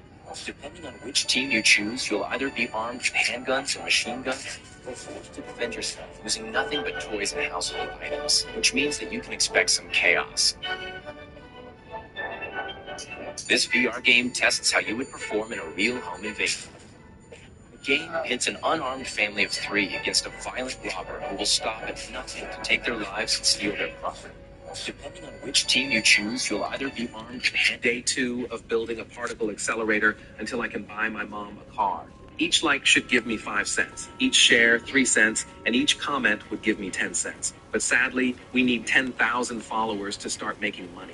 Speaker 6: Depending on which team you choose, you'll either be armed with handguns and machine guns, or forced to defend yourself using nothing but toys and household items, which means that you can expect some chaos. This VR game tests how you would perform in a real home invasion. The game pits an unarmed family of 3 against a violent robber who will stop at nothing to take their lives and steal their property. Depending on which team you choose, you'll either be armed with
Speaker 8: Day 2 of building a particle accelerator until I can buy my mom a car. Each like should give me 5 cents, each share 3 cents, and each comment would give me 10 cents. But sadly, we need 10,000 followers to start making money.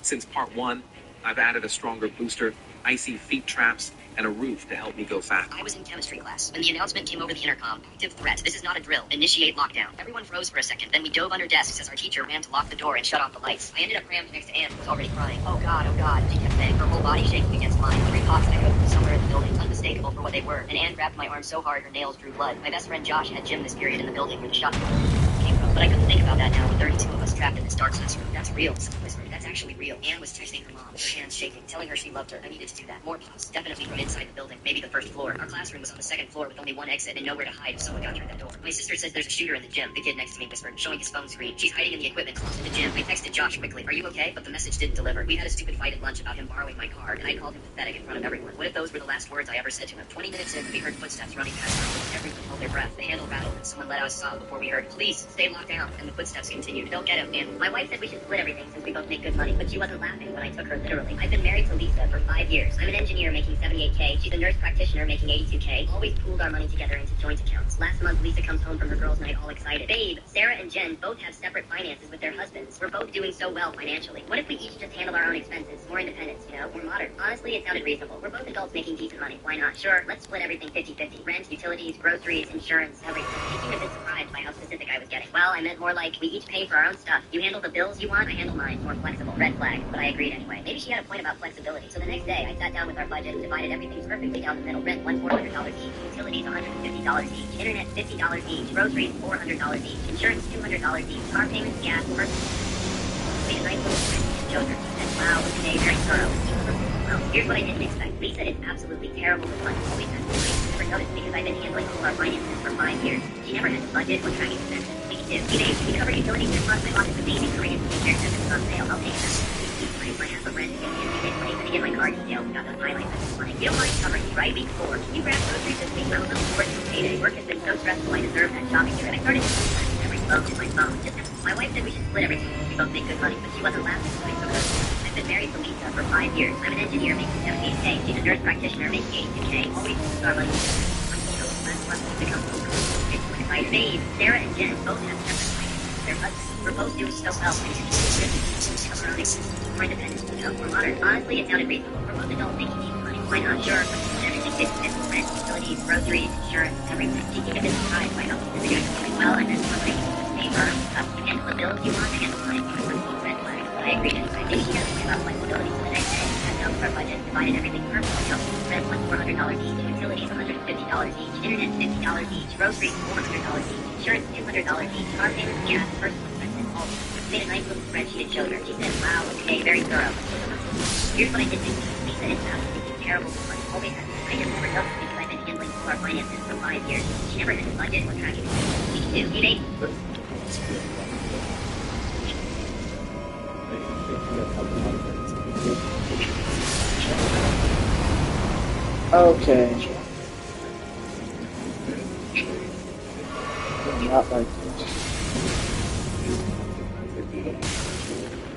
Speaker 8: Since part 1, I've added a stronger booster, icy feet traps, and a roof to help me go fast.
Speaker 9: I was in chemistry class, and the announcement came over the intercom. Active threat. This is not a drill. Initiate lockdown. Everyone froze for a second, then we dove under desks as our teacher ran to lock the door and shut off the lights. I ended up crammed next to Anne, who was already crying. Oh god, she kept saying, her whole body shaking against mine. 3 pops echoed from somewhere in the building, unmistakable for what they were, and Anne grabbed my arm so hard her nails drew blood. My best friend Josh had gym this period in the building where the shot came from, but I couldn't think about that now with 32 of us trapped in this dark classroom. That's real. Someone whispered, that's actually real. Anne was texting her mom, her hands shaking, telling her she loved her. I needed to do that. More pops, definitely from inside the building, maybe the first floor. Our classroom was on the 2nd floor with only one exit and nowhere to hide if someone got through that door. My sister says there's a shooter in the gym. The kid next to me whispered, showing his phone screen. She's hiding in the equipment closet in the gym. I texted Josh quickly, are you okay? But the message didn't deliver. We had a stupid fight at lunch about him borrowing my car, and I called him pathetic in front of everyone. What if those were the last words I ever said to him? 20 minutes in, we heard footsteps running past our room. Everyone held their breath. The handle rattled, and someone let out a sob before we heard, please, stay locked down. And the footsteps continued. Don't get him, and my wife said we should split everything since we both make good money, but she wasn't laughing when I took her literally. I've been married to Lisa for 5 years. I'm an engineer making $78K 82K. She's a nurse practitioner making 82K. Always pooled our money together into joint accounts. Last month, Lisa comes home from her girls' night all excited. Babe, Sarah and Jen both have separate finances with their husbands. We're both doing so well financially. What if we each just handle our own expenses? More independence, you know? More modern. Honestly, it sounded reasonable. We're both adults making decent money. Why not? Sure, let's split everything 50-50. Rent, utilities, groceries, insurance, everything. She seemed a bit surprised by how specific I was getting. Well, I meant more like, we each pay for our own stuff. You handle the bills you want, I handle mine. More flexible. Red flag, but I agreed anyway. Maybe she had a point about flexibility. So the next day, I sat down with our budget and divided everything perfectly down the middle. Rent, $400 each. Utilities, $150 each. Internet, $50 each. Groceries, $400 each. Insurance, $200 each. Car payments, gas, personal. Made a nice little spreadsheet showed her. She said, wow, okay, very thorough. Well, here's what I didn't expect. Lisa is absolutely terrible with money. Always has to never noticed because I've been handling all our finances for 5 years. She never has a budget or tracking expenses. We can do. We cover utilities and plus my office is amazing. Hurry and take care of this on sale. I'll pay for that. My half of rent and money to get my car details. Got those highlights. That's funny. You don't mind covering me, right? Week 4. Can you grab groceries this week? I'm a little bored from payday. Work has been so stressful. I deserve that shopping trip. I started every phone in my phone. My wife said we should split everything. We both make good money, but she wasn't laughing, so I took her. I've been married to Lisa for 5 years. I'm an engineer making 78K. She's a nurse practitioner making 82K. Always our money. Last month we become my babe, Sarah and Jen both have separate finances. Their husbands were both doing so well financially. More independent, you know, more modern. Honestly, it sounded reasonable. We're both adults making decent money. Why not? Sure. Everything 50-50. Rent, utilities, groceries, insurance, everything. She seemed a bit surprised by how specific I was doing well, and then something made her stuff. You handle the bills you want, I handle mine. Red flag. But I agreed anyway. Maybe she had a point about flexibility. So the next day, I sat down with our budget, divided everything perfectly up. Rent, $400 each. Utilities, $150 each. Internet, $50 each. Groceries, $400 each. Insurance, $200 each. Car payments, gas, personal expenses, all made a nice little spreadsheet and showed her. She said, wow, okay, very thorough. Here's what I did think. Lisa is absolutely terrible with money. Always has been. I just never noticed because I've been handling all our finances for 5 years. She never had a budget or tracking expenses. We can do. Hey, babe.
Speaker 1: Okay. Not like this.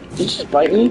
Speaker 1: Did you just bite me?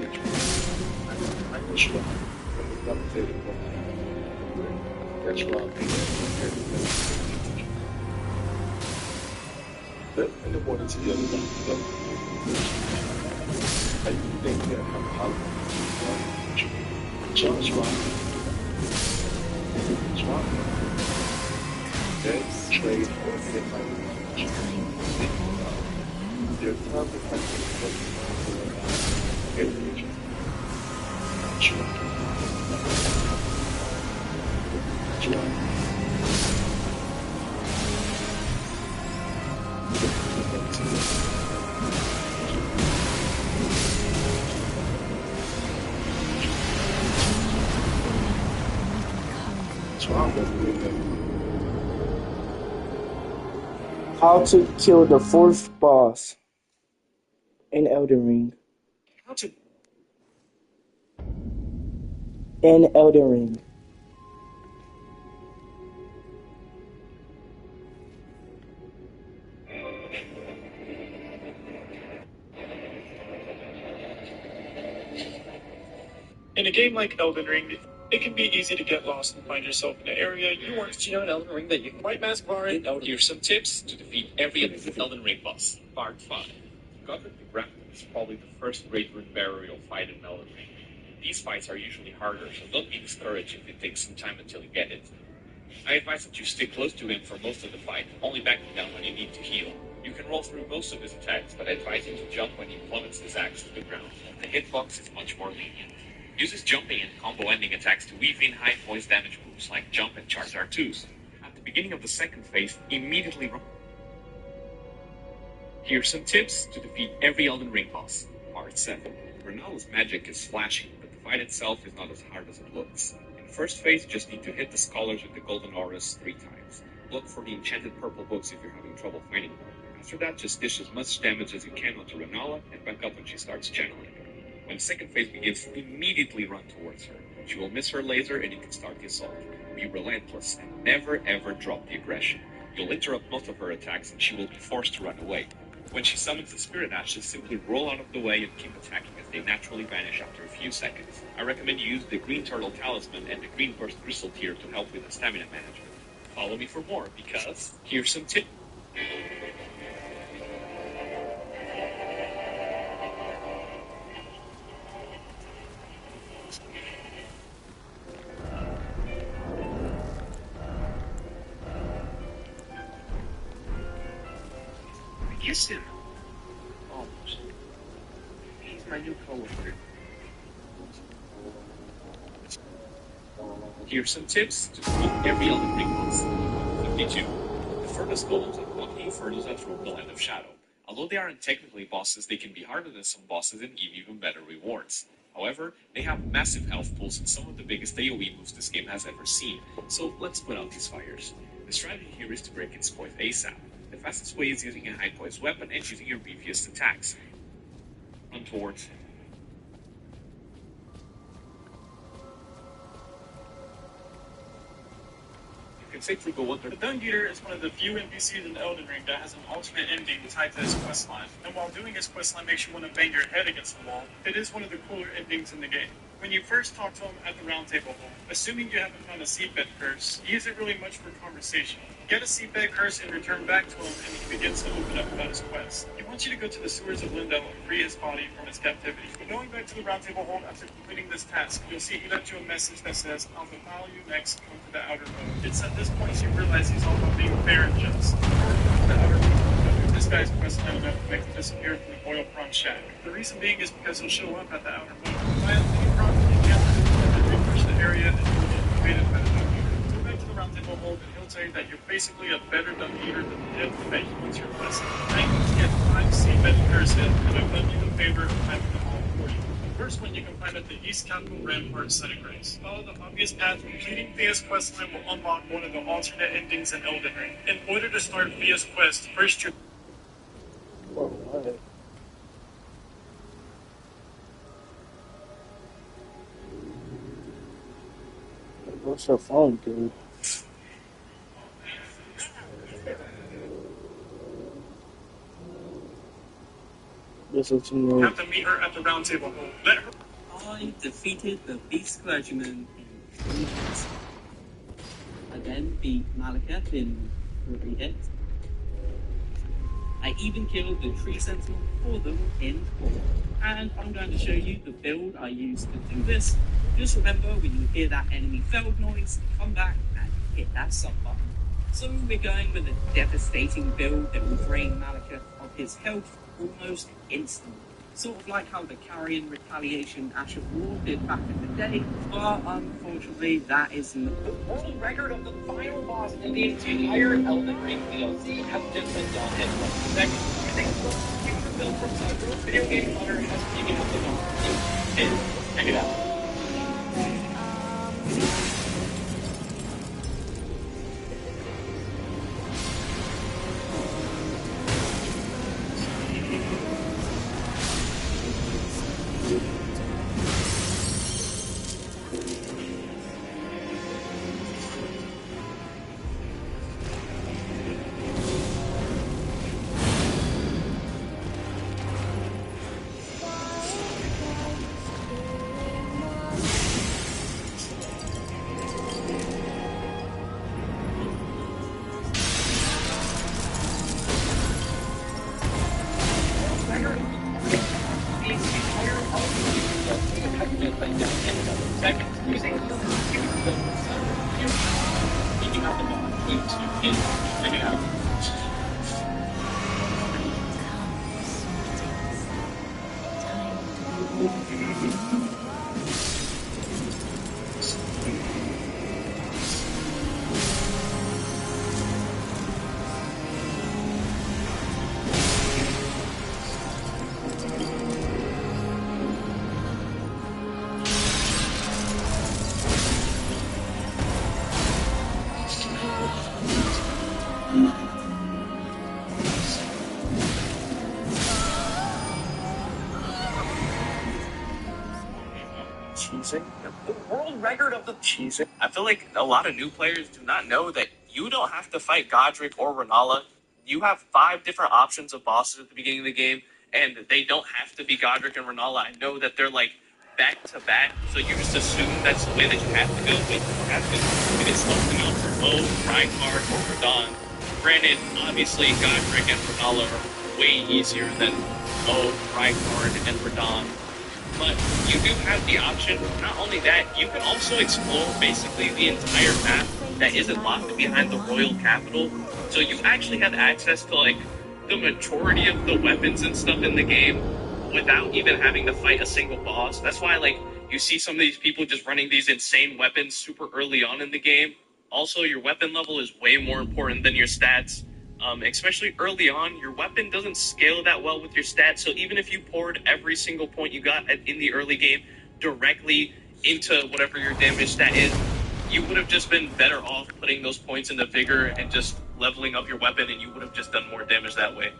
Speaker 1: How to kill the 4th boss in Elden Ring. In Elden Ring.
Speaker 10: In a game like Elden Ring, it can be easy to get lost and find yourself in an area you weren't.
Speaker 8: Did you know in Elden Ring that you can
Speaker 10: White Mask Bar in Elden Ring.
Speaker 6: Here's some tips to defeat every Elden Ring boss. Part 5. Godric the Grapple is probably the first Great Rune Barrier you'll fight in Elden Ring. These fights are usually harder, so don't be discouraged if it takes some time until you get it. I advise that you stick close to him for most of the fight, only backing down when you need to heal. You can roll through most of his attacks, but I advise you to jump when he plummets his axe to the ground. The hitbox is much more lenient. Uses jumping and combo ending attacks to weave in high voice damage moves like jump and charge R2s. At the beginning of the second phase, immediately run. Here's some tips to defeat every Elden Ring boss. Part 7. Renala's magic is flashy, but the fight itself is not as hard as it looks. In the first phase, you just need to hit the scholars with the golden auras 3 times. Look for the enchanted purple books if you're having trouble finding them. After that, just dish as much damage as you can onto Renala and back up when she starts channeling. When the second phase begins, immediately run towards her. She will miss her laser and you can start the assault. Be relentless and never ever drop the aggression. You'll interrupt most of her attacks and she will be forced to run away.
Speaker 8: When she summons the spirit ashes, simply roll out of the way and keep attacking as they naturally vanish after a few seconds. I recommend you use the green turtle talisman and the green burst crystal tier to help with the stamina management. Follow me for more, because here's some tips. I kissed him. Almost. He's my new coworker. Here's some tips to beat every Elden Ring boss. 52. The furnace golems unlock new furnaces from the Land of Shadow. Although they aren't technically bosses, they can be harder than some bosses and give even better rewards. However, they have massive health pools and some of the biggest AoE moves this game has ever seen, so let's put out these fires. The strategy here is to break its poise ASAP. The fastest way is using a high poise weapon and using your beefiest attacks. Run towards him. You can safely go under.
Speaker 10: The Dung Eater is one of the few NPCs in Elden Ring that has an alternate ending tied to his questline. And while doing his questline makes you want to bang your head against the wall, it is one of the cooler endings in the game. When you first talk to him at the round table hole, assuming you haven't found a seedbed curse, he isn't really much for conversation. Get a seedbed curse and return back to him, and he begins to open up about his quest. He wants you to go to the sewers of Lindell and free his body from his captivity. But going back to the round table hole after completing this task, you'll see he left you a message that says, "I'll defile you next, come to the outer road." It's at this point you realize he's all about being fair and just. The outer road, this guy's quest line enough to make him disappear from the oil prawn shack. The reason being is because he'll show up at the outer road. Refresh the area and you'll get invaded by the Dung Eater. Go back to the round table hold and he'll tell you that you're basically a better Dung Eater than him and that he wants your blessing. Now you need to get 5 seedbed curses, and I've done you the favor of having them all for you. The first one you can find at the East Capital Rampart Site of Grace. Follow the obvious path. Completing Thea's questline will unlock one of the alternate endings in Elden Ring. In order to start Thea's quest, first you
Speaker 1: What's your phone, dude? This is too
Speaker 10: have to meet her at the round table hole. Let her
Speaker 7: I defeated the Beast Clergyman in 3 hits. I then beat Malika in 3 hits. I even killed the Tree Sentinel for them in 4. And I'm going to show you the build I used to do this. Just remember, when you hear that enemy felled noise, come back and hit that sub button. So we're going with a devastating build that will drain Malika of his health almost instantly. Sort of like how the Carrion Retaliation Ash of War did back in the day, but unfortunately that isn't.
Speaker 6: The world record of the final boss in the entire Elden Ring DLC has just been done in 1 second. I think the build from Cyber Video Game Hunter has taken up the number. Check it out.
Speaker 8: The world record of the cheesing. I feel like a lot of new players do not know that you don't have to fight Godric or Renala. you have 5 different options of bosses at the beginning of the game, and they don't have to be Godric and Renala. I know that they're like back to back, so you just assume that's the way that you have to go, but you have to. If it's something else for Mo, Reinhardt, or Radon, granted, obviously Godric and Renala are way easier than Mo, Reinhardt, and Radon. But you do have the option. Not only that, you can also explore basically the entire map that isn't locked behind the royal capital. So you actually have access to like the majority of the weapons and stuff in the game without even having to fight a single boss. That's why like you see some of these people just running these insane weapons super early on in the game. Also, your weapon level is way more important than your stats. Especially early on, your weapon doesn't scale that well with your stats. So even if you poured every single point you got in the early game directly into whatever your damage stat is, you would have just been better off putting those points into vigor and just leveling up your weapon, and you would have just done more damage that way.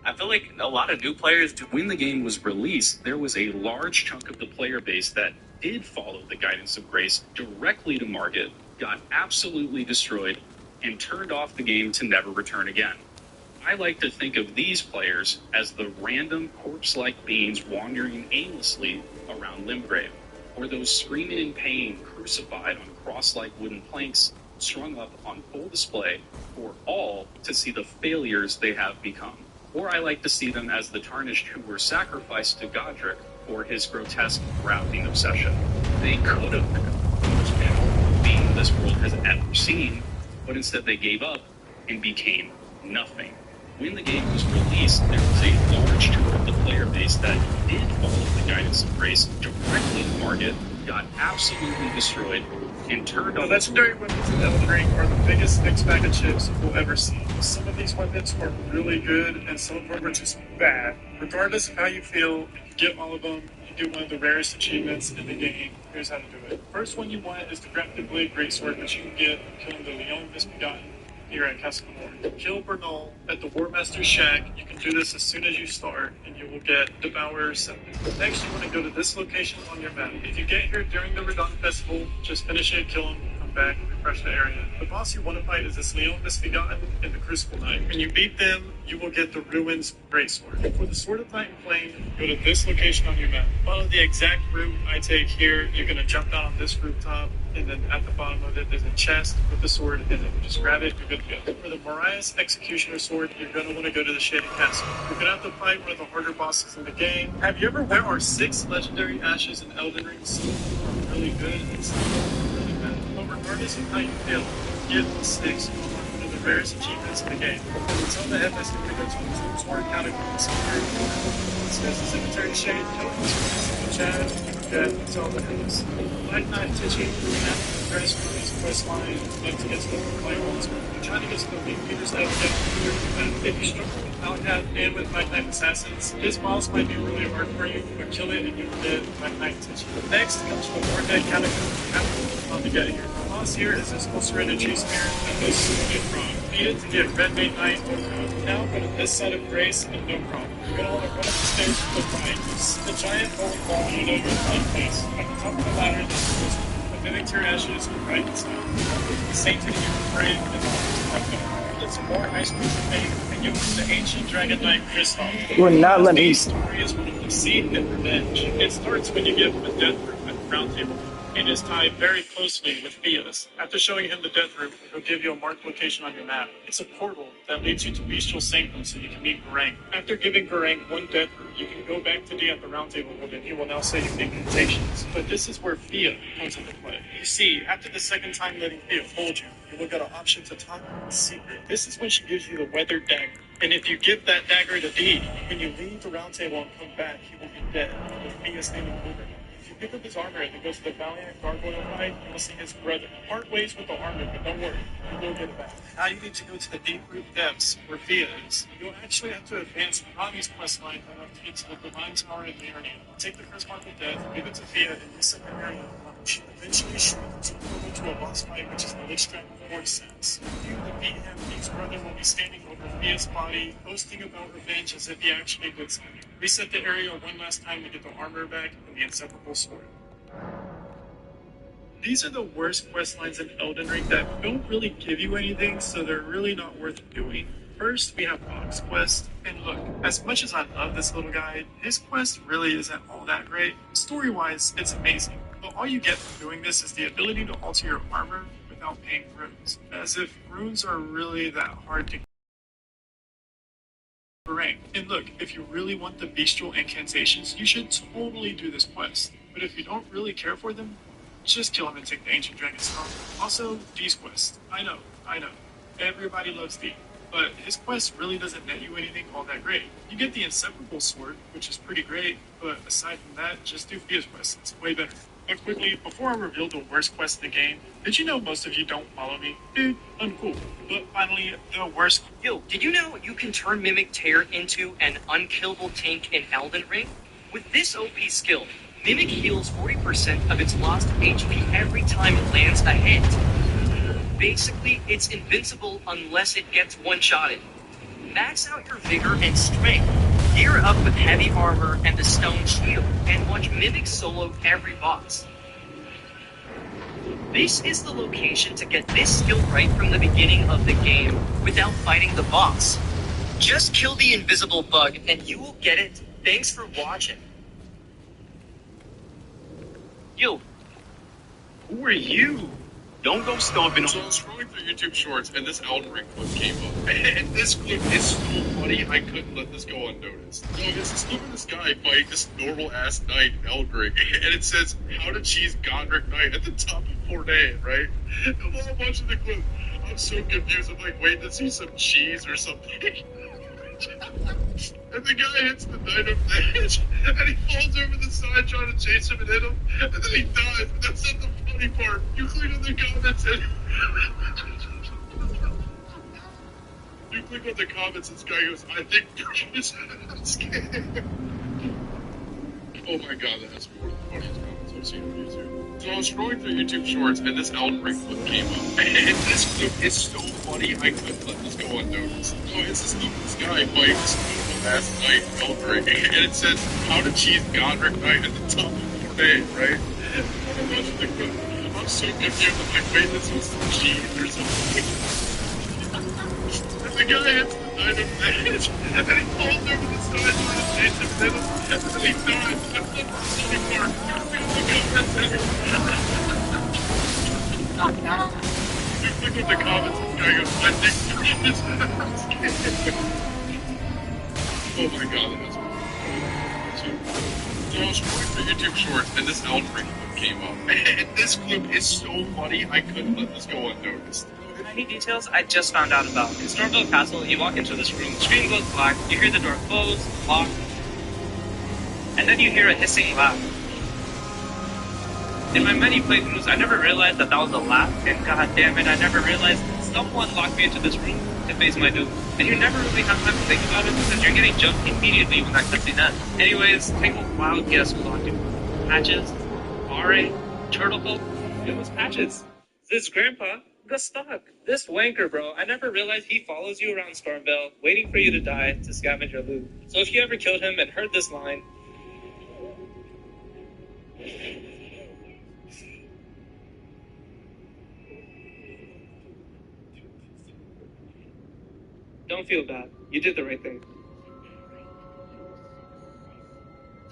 Speaker 8: I feel like a lot of new players do.
Speaker 11: When the game was released, there was a large chunk of the player base that did follow the guidance of Grace directly to market, got absolutely destroyed, and turned off the game to never return again. I like to think of these players as the random corpse-like beings wandering aimlessly around Limgrave, or those screaming in pain crucified on cross-like wooden planks strung up on full display for all to see the failures they have become. Or I like to see them as the tarnished who were sacrificed to Godric for his grotesque grafting obsession. They could have been the most powerful being this world has ever seen, but instead they gave up and became nothing. When the game was released, there was a large chunk of the player base that did follow the guidance of Grace directly to market, got absolutely destroyed, and turned
Speaker 10: The
Speaker 11: on
Speaker 10: legendary weapons in Elden Ring are the biggest mixed bag of chips we'll ever see. Some of these weapons are really good, and some of them are just bad. Regardless of how you feel, if you get all of them, you do one of the rarest achievements in the game. Here's how to do it. First one you want is the Grafted Blade Greatsword, which you can get killing the Leon Misbegotten here at Castelmore. Kill Bernal at the War Master's Shack. You can do this as soon as you start, and you will get Devourer's Scepter. Next, you want to go to this location on your map. If you get here during the Radon Festival, just finish it, kill him, come back, refresh the area. The boss you want to fight is this Leon Misbegotten and the Crucible Knight. When you beat them, you will get the Ruins Greatsword. For the Sword of Night and Flame, go to this location on your map. Follow the exact route I take here. You're going to jump down on this rooftop, and then at the bottom of it, there's a chest with the sword, and then you just grab it, you're good to go. For the Mariah's Executioner Sword, you're going to want to go to the Shaded Castle. You're going to have to fight one of the harder bosses in the game. Have you ever, there are 6 legendary ashes in Elden Ring, some are really good, and some are really bad. But regardless of how you feel, get the 6 one of the rarest achievements in the game. Tell the FS to go to the Sword Catacombs. It says the Cemetery Shade, Chad, that's all that is. Black Knight teaching Grace for these quest line, like to get to the firewalls. We're trying to get to the lead leaders that get. If you struggle with Malkat and with Black Knight Assassins, this boss might be really hard for you, but kill it and you will get Black Knight teaching. Next comes the War Dead Catacomb on to get here. The boss here is this ulcerated tree spear and this Get Frog. Need it to get Red Mage Knight. Now go to this side of Grace and no problem. You're gonna want to run up the stairs to the right. The giant holy ball you know you're in the right place. At the top of the ladder, there's the mimic tier ashes on the right side. The Satan you pray and the It's more ice cream made, and you the ancient dragon knight Kristoff.
Speaker 1: You would not let me.
Speaker 10: This story is one of deceit and revenge. It starts when you give him a death room at the round table. It is tied very closely with Thea's. After showing him the death room, he'll give you a marked location on your map. It's a portal that leads you to Bestial Sanctum so you can meet Garang. After giving Garang one death room, you can go back to D at the round table and he will now say you make mutations. But this is where Thea comes into play. You see, after the second time letting Thea hold you, you will get an option to talk in secret. This is when she gives you the Weathered Dagger. And if you give that dagger to D, when you leave the round table and come back, he will be dead, with Thea standing over him. Pick up his armor and go to the Valiant Gargoyle fight, you will see his brother. Part ways with the armor, but don't worry, you will get it back. Now you need to go to the deep root depths where Thea is. You'll actually have to advance Rami's quest line enough to get to the Divine Tower in the area. Take the Curse Mark of Death, give it to Thea, and reset the area of launch. Eventually, she will continue to a boss fight, which is the Lich Dragon 4 sense. If you defeat him, his brother will be standing over Thea's body, boasting about revenge as if he actually did something. Reset the area one last time to get the armor back and the inseparable sword. These are the worst quest lines in Elden Ring that don't really give you anything, so they're really not worth doing. First, we have Box Quest, and look, as much as I love this little guy, his quest really isn't all that great. Story-wise, it's amazing, but all you get from doing this is the ability to alter your armor without paying runes, as if runes are really that hard to rank. And look, if you really want the bestial incantations, you should totally do this quest. But if you don't really care for them, just kill him and take the Ancient Dragon Stone. Also, Dee's quest. I know. Everybody loves Dee. But his quest really doesn't net you anything all that great. You get the Inseparable Sword, which is pretty great, but aside from that, just do Fia's quest. It's way better. But quickly, before I reveal the worst quest in the game, did you know most of you don't follow me? Dude, uncool. But finally, the worst.
Speaker 9: Yo, did you know you can turn Mimic Tear into an unkillable tank in Elden Ring? With this OP skill, Mimic heals 40% of its lost HP every time it lands a hit. Basically, it's invincible unless it gets one-shotted. Max out your vigor and strength. Gear up with heavy armor and the stone shield, and watch Mimic solo every boss. This is the location to get this skill right from the beginning of the game without fighting the boss. Just kill the invisible bug and you will get it. Thanks for watching.
Speaker 11: Yo, who are you? Don't go stomping on.
Speaker 6: So I was scrolling through YouTube Shorts, and this Elden Ring clip came up. And this clip is so funny, I couldn't let this go unnoticed. So it's this clip of this guy fighting this normal-ass knight in Elden Ring, and it says, how to cheese Godric Knight at the top of Fortnite, right? And while I'm watching the clip, I'm so confused. I'm like, wait to see some cheese or something. And the guy hits the knight over the edge, and he falls over the side trying to chase him and hit him, and then he dies. But that's not the funny part. You click on the comments and you click on the comments, and this guy goes, I think this is scared. Oh my god, that has to be one of the funniest comments I've seen on YouTube. So I was scrolling through YouTube Shorts, and this Elden Ring clip came up. And this clip is so funny, I couldn't let this go unnoticed. So it's this clip of this guy fighting this normal-ass knight in Elden Ring, and it says, how to cheese Godric Knight at the top of Fortnite, right? And I'm watching the clip, I'm so confused. I'm like, wait, this was some cheese or something. And the guy hits the knight over the edge, and then he falls over the side trying to chase him and hit him, and then he dies. That's not the funny part. You click on the comments, this guy goes, I think this is scared. Oh my god, that is so I was scrolling through YouTube Shorts, and this Elden Ring clip came up. And this clip is so funny, I couldn't let this go unnoticed.
Speaker 12: Tiny details I just found out about. In Stormville Castle, you walk into this room, the screen goes black, you hear the door close, lock, and then you hear a hissing laugh. In my many playthroughs, I never realized that was a laugh, and god damn it, I never realized someone locked me into this room to face my doom. And you never really have time to think about it because you're getting jumped immediately when that cutscene ends. Anyways, take a wild guess who locked you. Patches? R.A.? Turtle Pope? It was Patches. This grandpa got stuck. This wanker, bro, I never realized he follows you around Stormville, waiting for you to die to scavenge your loot. So if you ever killed him and heard this line, don't feel bad. You did the right thing.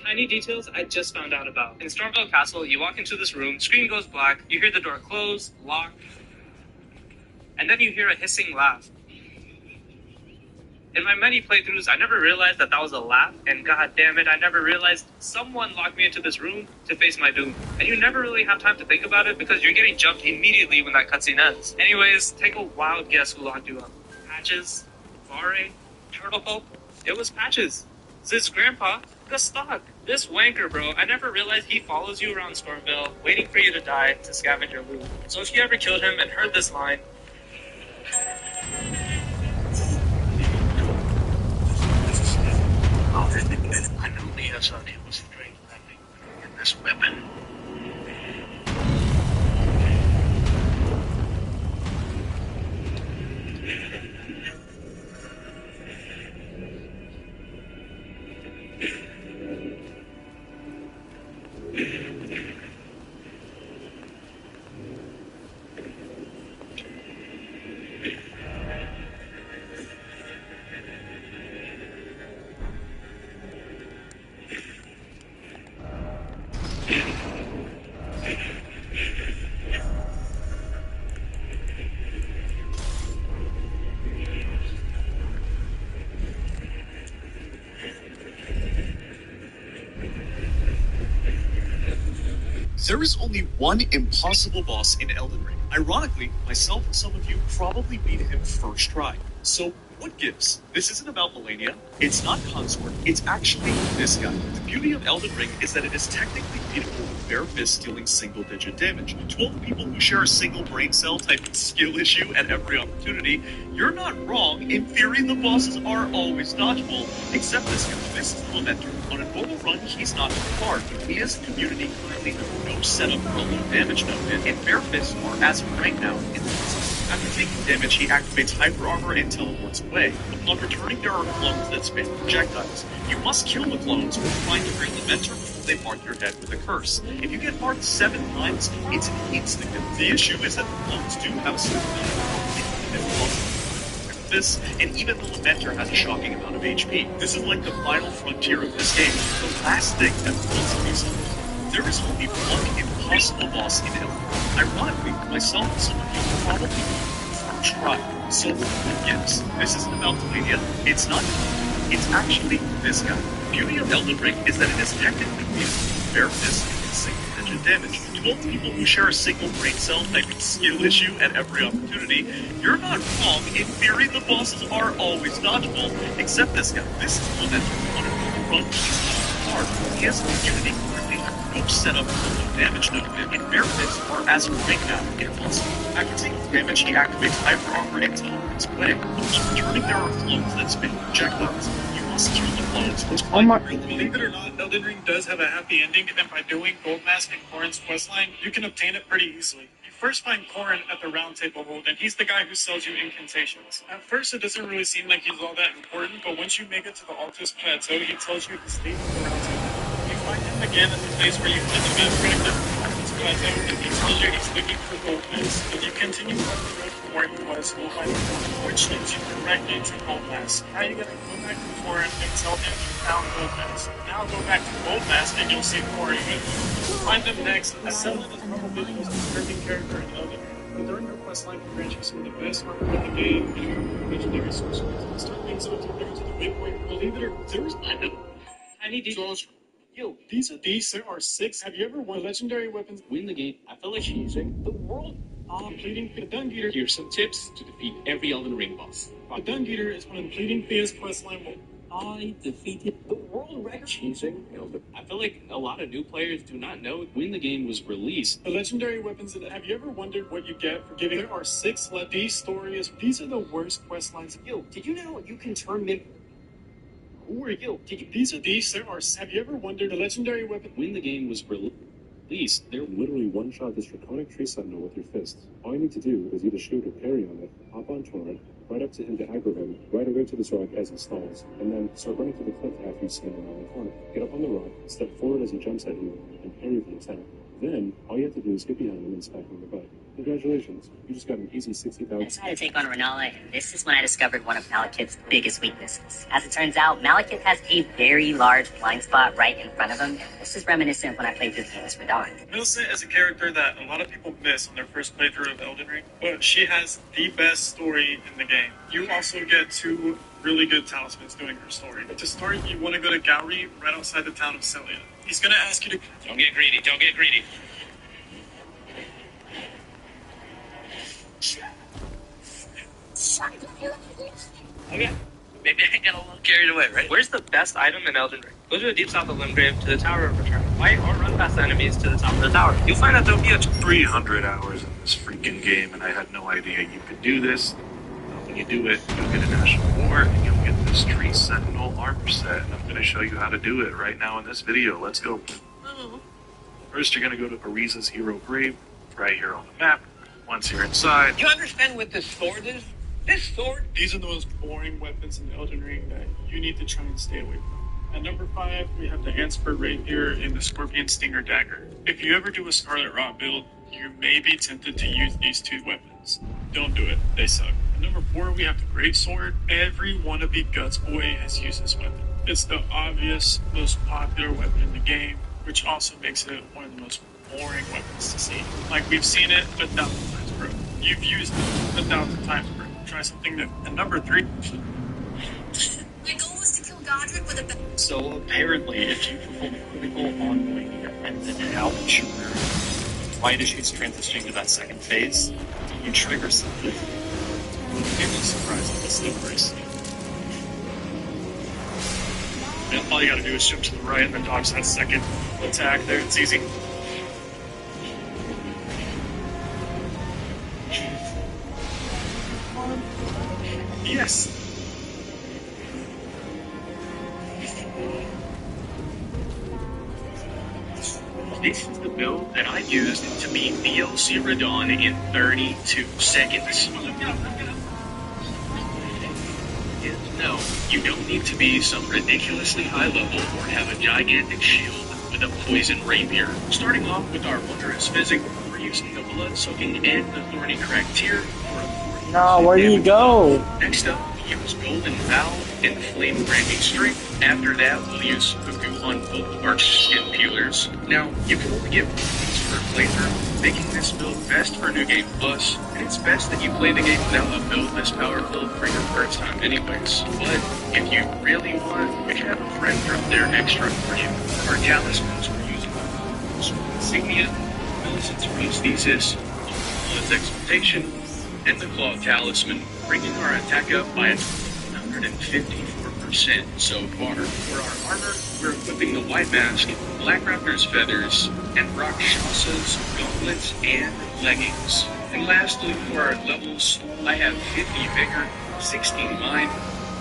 Speaker 12: Tiny details I just found out about. In Stormville Castle, you walk into this room, screen goes black, you hear the door close, lock, and then you hear a hissing laugh. In my many playthroughs, I never realized that was a laugh, and god damn it, I never realized someone locked me into this room to face my doom. And you never really have time to think about it because you're getting jumped immediately when that cutscene ends. Anyways, take a wild guess who locked you up. Patches? Vare? Turtle Pope? It was Patches. This grandpa got stuck. This wanker, bro, I never realized he follows you around Stormville, waiting for you to die to scavenge your loot. So if you ever killed him and heard this line,
Speaker 11: I knew Leah thought he was straight landing in this weapon.
Speaker 10: There is only one impossible boss in Elden Ring. Ironically, myself and some of you probably beat him first try. So, what gives? This isn't about Melania, it's not Consort, it's actually this guy. The beauty of Elden Ring is that it is technically beatable with bare fists dealing single-digit damage. To all the people who share a single brain cell type skill issue at every opportunity, you're not wrong. In theory, the bosses are always dodgeable, except this guy. This is the Lamenter. On a normal run, he's not too hard, but we as a community currently have no setup for a low damage node, and bare fists are, as of right now, in the after taking damage, he activates Hyper Armor and teleports away. Upon returning, there are clones that spam projectiles. You must kill the clones or find a real Lamenter before they mark your head with a curse. If you get marked 7 times, it's an instant kill. The issue is that the clones do have a certain amount of this, and even the Lamenter has a shocking amount of HP. This is like the final frontier of this game, the last thing that kills these others. There is only one impossible boss in Elden. Ironically, myself and some of you probably first try. So, yes, this isn't about Melania, it's not, it's actually this guy. The beauty of Elden Ring is that it is technically beatable, bare fist, and single-digit damage. To all the people who share a single brain cell type skill issue at every opportunity, you're not wrong. In theory, the bosses are always dodgeable, except this guy. This is the Lamenter. On a normal run, he's not hard. He has a community currently no setup for low damage node, and bare fists are, as of right now, impossible. After taking damage, he activates Hyper Armor and teleports away. Upon returning, there are clones that spin projectiles. You must kill the clones, which believe it or not, Elden Ring does have a happy ending, and by doing Gold Mask and Corrin's questline, you can obtain it pretty easily. You first find Corrin at the Round Table Hold, and he's the guy who sells you incantations. At first, it doesn't really seem like he's all that important, but once you make it to the Altus Plateau, he tells you the state of the Round Table. You find him again at the place where you put the map character Altus Plateau, and he tells you he's looking for Gold Mask. If you continue on the road from where he was, you'll find a Corrin, which leads you directly to Gold Mask. Now you gotta go back to Corrin and tell him you found Gold Mask. Now go back to Gold Mask and you'll see Corrin with you. Find them next. Selden is probably the most disturbing character in Elden Ring. But during your questline can grant you some of the best armor in the game and legendary sorceries. Start things off to the midpoint. Believe it or not, there is I need these. Yo, there are 6. Have you ever won legendary weapons? Win the game. I feel like cheating. The world completing the Dung Eater. Here's some tips to defeat every Elden Ring boss. The Dung Eater is one of the completing Thea's questline. I defeated the world record cheating. I feel like a lot of new players do not know when the game was released. The legendary weapons. Have you ever wondered what you get for giving? There are 6 left. These stories. These are the worst questlines. Yo, did you know you can turn them? Who are you? There are. Have you ever wondered the legendary weapon? When the game was released, they're
Speaker 13: literally one-shot this draconic tree sentinel with your fist. All you need to do is either shoot or parry on it, hop on Torrent, right up to him to aggro him, right away to this rock as he stalls, and then start running to the cliff after you stand around the corner. Get up on the rock, step forward as he jumps at you, and parry the attack. Then, all you have to do is get behind him and smack him in the butt. Congratulations, you just got an easy 60,000.
Speaker 9: I decided to take on Renala, and this is when I discovered one of Malekith's biggest weaknesses. As it turns out, Malekith has a very large blind spot right in front of him. This is reminiscent of when I played through the games for Dawn.
Speaker 10: Millicent is a character that a lot of people miss on their first playthrough of Elden Ring, but she has the best story in the game. You also get 2 really good talismans doing her story. But to start, you want to go to Gowrie, right outside the town of Celia. He's going to ask you to...
Speaker 12: Don't get greedy, don't get greedy. Okay. Maybe I got a little carried away, right? Where's the best item in Elden Ring? Go to the deep south of Limgrave to the Tower of Return. Fight or run past the enemies to the top of the tower. You'll find out there'll be a
Speaker 6: 300 hours in this freaking game, and I had no idea you could do this. When you do it, you'll get a national award, and you'll get this tree sentinel armor set, and I'm going to show you how to do it right now in this video. Let's go. First, you're going to go to Ariza's Hero Grave, right here on the map. Once you're inside...
Speaker 12: You understand what this sword is? This sword?
Speaker 10: These are the most boring weapons in Elden Ring that you need to try and stay away from. At number 5, we have the Hanspur Rapier and the Scorpion Stinger Dagger. If you ever do a Scarlet Rot build, you may be tempted to use these 2 weapons. Don't do it, they suck. At number 4, we have the Great Sword. Every wannabe Guts boy has used this weapon. It's the obvious, most popular weapon in the game, which also makes it one of the most boring weapons to see. Like, we've seen it 1,000 times, bro. You've used it 1,000 times, bro. Try something new. And number 3...
Speaker 5: My goal was to kill Godric with a...
Speaker 11: So apparently, if you perform a critical ongoing and then how much your white issues transitioning to that second phase, you trigger something. It was surprising to see first. And all you gotta do is jump to the right and then dodge that second attack there. It's easy. Yes! This is the build that I used to beat DLC Radon in 32 seconds. And no, you don't need to be some ridiculously high level or have a gigantic shield with a poison rapier. Starting off with our wondrous physic, we're using the blood-soaking and the thorny crack tier for a 40%
Speaker 1: No, where do you go?
Speaker 11: Next up, we use Golden Valve and Flame Branding Strength. After that, we'll use Cuckoo on both our skin peelers. Now, you can only get one of these per playthrough, making this build best for New Game Plus, and it's best that you play the game without a build this powerful for your first time anyways. But if you really want, you can have a friend drop their extra for you. Our talismans we're using Insignia, Millicent's Prosthesis, Blood's Exaltation, and the Claw Talisman, bringing our attack up by a 154% so far. For our armor, we're equipping the White Mask, Black Raptor's Feathers, and Rakshas's Gauntlets and Leggings. And lastly, for our levels, I have 50 Vigor, 16 Mind,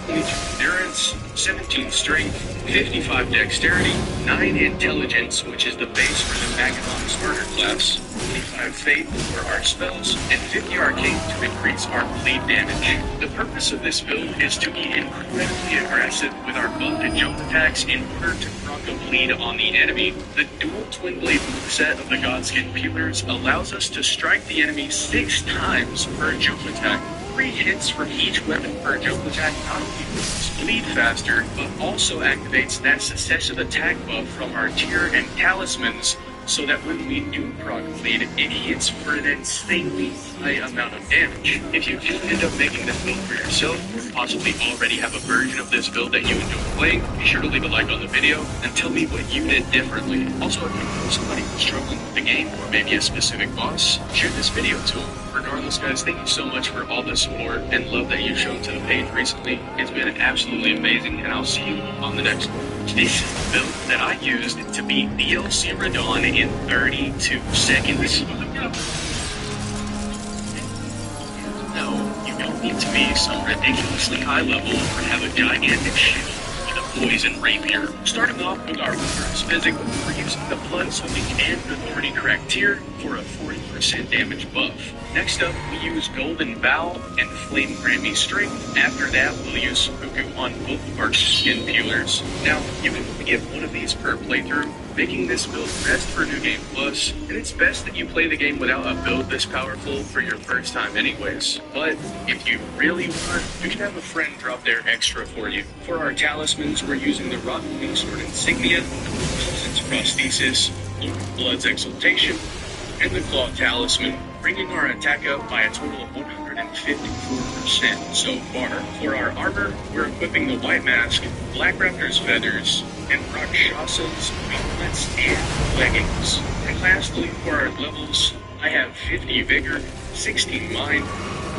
Speaker 11: 22 Endurance, 17 Strength, 55 Dexterity, 9 Intelligence, which is the base for the Vagabond starter class, 25 Faith for our spells, and 50 Arcane to increase our bleed damage. The purpose of this build is to be incredibly aggressive with our buff and jump attacks in order to proc a bleed on the enemy. The dual twin blade moveset of the Godskin Peelers allows us to strike the enemy 6 times per jump attack. 3 hits from each weapon per jump attack not only makes us bleed faster, but also activates that successive attack buff from our tier and talismans, so that when we do proc bleed, it hits for an insanely high amount of damage. If you do end up making this build for yourself, or possibly already have a version of this build that you enjoy playing, be sure to leave a like on the video and tell me what you did differently. Also, if you know somebody who's struggling with the game, or maybe a specific boss, share this video to them. Regardless, guys, thank you so much for all the support and love that you've shown to the page recently. It's been absolutely amazing, and I'll see you on the next one. This is the build that I used to beat DLC Radon in 32 seconds. No, you don't need to be some ridiculously high level or have a gigantic shield with a poison rapier. Starting off with our wondrous physic, we're using the blood-soaking and the thorny crack tier for a 40% damage buff. Next up, we use Golden Valve and Flame Grammy Strength. After that, we'll use Cuckoo on both of our skin peelers. Now, you can only get one of these per playthrough, making this build best for New Game Plus, and it's best that you play the game without a build this powerful for your first time anyways. But if you really want, you can have a friend drop their extra for you. For our talismans, we're using the Rotten Sword Insignia, Millicent's Prosthesis, Blood's Exaltation, and the Claw Talisman, bringing our attack up by a total of 154% so far. For our armor, we're equipping the White Mask, Black Raptor's Feathers, and Rakshas's Gauntlets and Leggings. And lastly, for our levels, I have 50 Vigor, 16 Mind,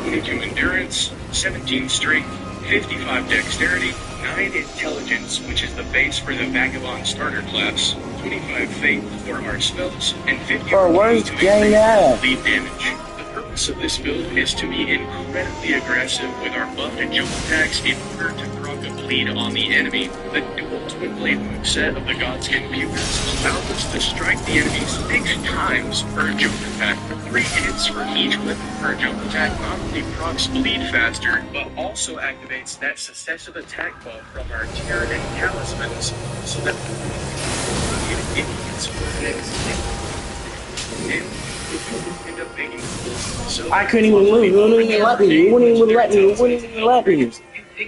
Speaker 11: 22 Endurance, 17 Strength, 55 Dexterity, 9 Intelligence, which is the base for the Vagabond starter class, 25 Faith for our spells, and 50
Speaker 1: where's
Speaker 11: to
Speaker 1: gang at?
Speaker 11: bleed damage. The purpose of this build is to be incredibly aggressive with our buff and jump attacks in order to proc a bleed on the enemy. The dual twin blade moveset of the Godskin Peelers allows us to strike the enemy 6 times per jump attack. 3 hits for each weapon per jump attack not only procs bleed faster, but also activates that successive attack buff from our tier and talismans, so that it hits for an insane.
Speaker 1: I couldn't even move. You wouldn't even let me. You wouldn't even let me. You wouldn't even let me.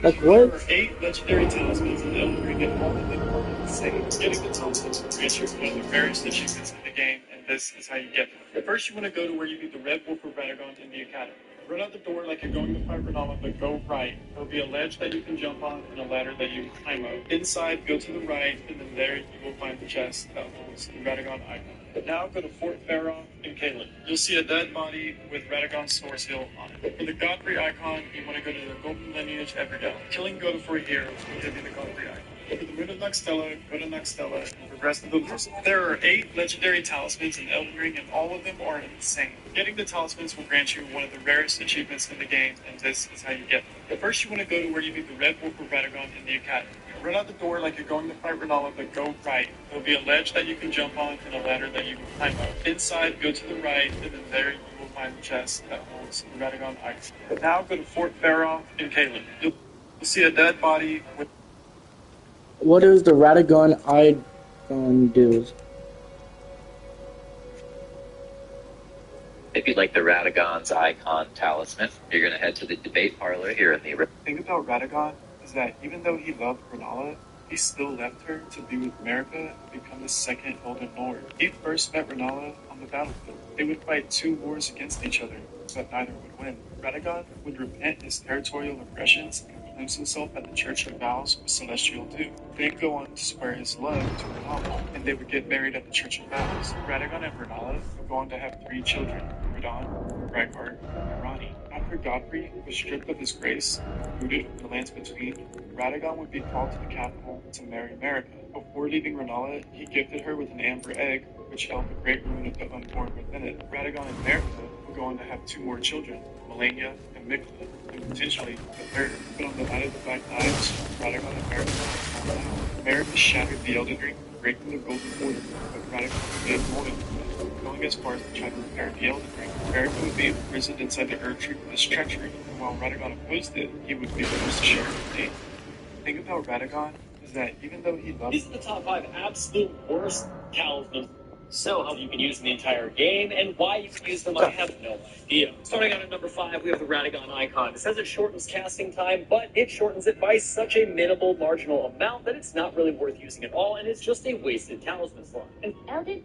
Speaker 1: Like what?
Speaker 10: 8 legendary talismans in Elden Ring that all of them are the same. Getting the talismans will grant you one of the rarest achievements in the game, and this is how you get them. First, you want to go to where you meet the Red Wolf of Radagon in the Academy. Run out the door like you're going to fight Renala, but go right. There'll be a ledge that you can jump on and a ladder that you can climb up. Inside, go to the right, and then there you will find the chest that holds the Radagon icon. Now go to Fort Pharaoh in Caleb. You'll see a dead body with Radagon's sword seal on it. For the Godfrey icon, you want to go to the Golden Lineage Everdell. Killing Godfrey here will give you the Godfrey icon. For the Moon of Nextella, go to Nextella, and for the rest of the list. There are 8 legendary talismans in Elden Ring, and all of them are insane. Getting the talismans will grant you one of the rarest achievements in the game, and this is how you get them. But first, you want to go to where you meet the Red Wolf of Radagon in the Academy. Run out the door like you're going to fight Renala, but go right. There'll be a ledge that you can jump on and a ladder that you can climb up. Inside, go to the right, and then there you will find the chest that holds the Radagon icon. Now go to Fort Pharaoh in Caleb. You'll see a dead body with...
Speaker 1: What does the Radagon icon do?
Speaker 6: If you'd like the Radagon's icon talisman, you're going to head to the debate parlor here in the...
Speaker 10: The thing about Radagon is that even though he loved Renala, he still left her to be with Marika and become the second Elden Lord. He first met Renala on the battlefield. They would fight 2 wars against each other, but neither would win. Radagon would repent his territorial aggressions and cleanse himself at the Church of Vows with Celestial Dew. Then go on to swear his love to Renala, and they would get married at the Church of Vows. Radagon and Renala would go on to have 3 children, Radon, Rykard, and Rani. After Godfrey was stripped of his grace and rooted from the lands between, Radagon would be called to the capital to marry Marika. Before leaving Renala, he gifted her with an amber egg, which held the great rune of the unborn within it. Radagon and Marika would go on to have 2 more children, Melania and Mikla, and potentially the third. But on the night of the Black Knives, Radagon and Marika fell out. Marika shattered the Elden Ring, breaking the Golden Order, but Radagon remained loyal, going as far as to try to repair the Elden Ring. Marika would be imprisoned inside the Earth Tree for this treachery, and while Radagon opposed it, he would be forced to share her fate. The thing about Radagon is that even though he loved...
Speaker 14: These are the top 5 absolute worst talismans. So, how you can use in the entire game, and why you can use them, I have no idea. Starting out at number 5, we have the Radagon icon. It says it shortens casting time, but it shortens it by such a minimal marginal amount that it's not really worth using at all, and it's just a wasted talisman slot. And
Speaker 5: Elden?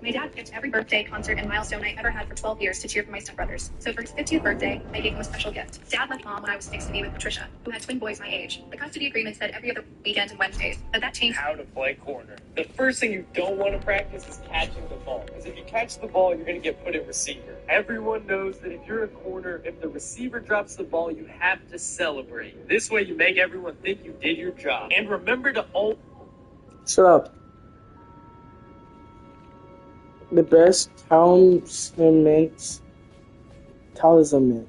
Speaker 5: My dad picked every birthday, concert, and milestone I ever had for 12 years to cheer for my stepbrothers. So for his 50th birthday, I gave him a special gift. Dad left mom when I was 6 to be with Patricia, who had twin boys my age. The custody agreement said every other weekend and Wednesdays, but that changed.
Speaker 14: How to play corner. The first thing you don't want to practice is catching the ball, because if you catch the ball, you're going to get put at receiver. Everyone knows that if you're a corner, if the receiver drops the ball, you have to celebrate. This way you make everyone think you did your job. And remember to always...
Speaker 1: Shut up. The best talismans. The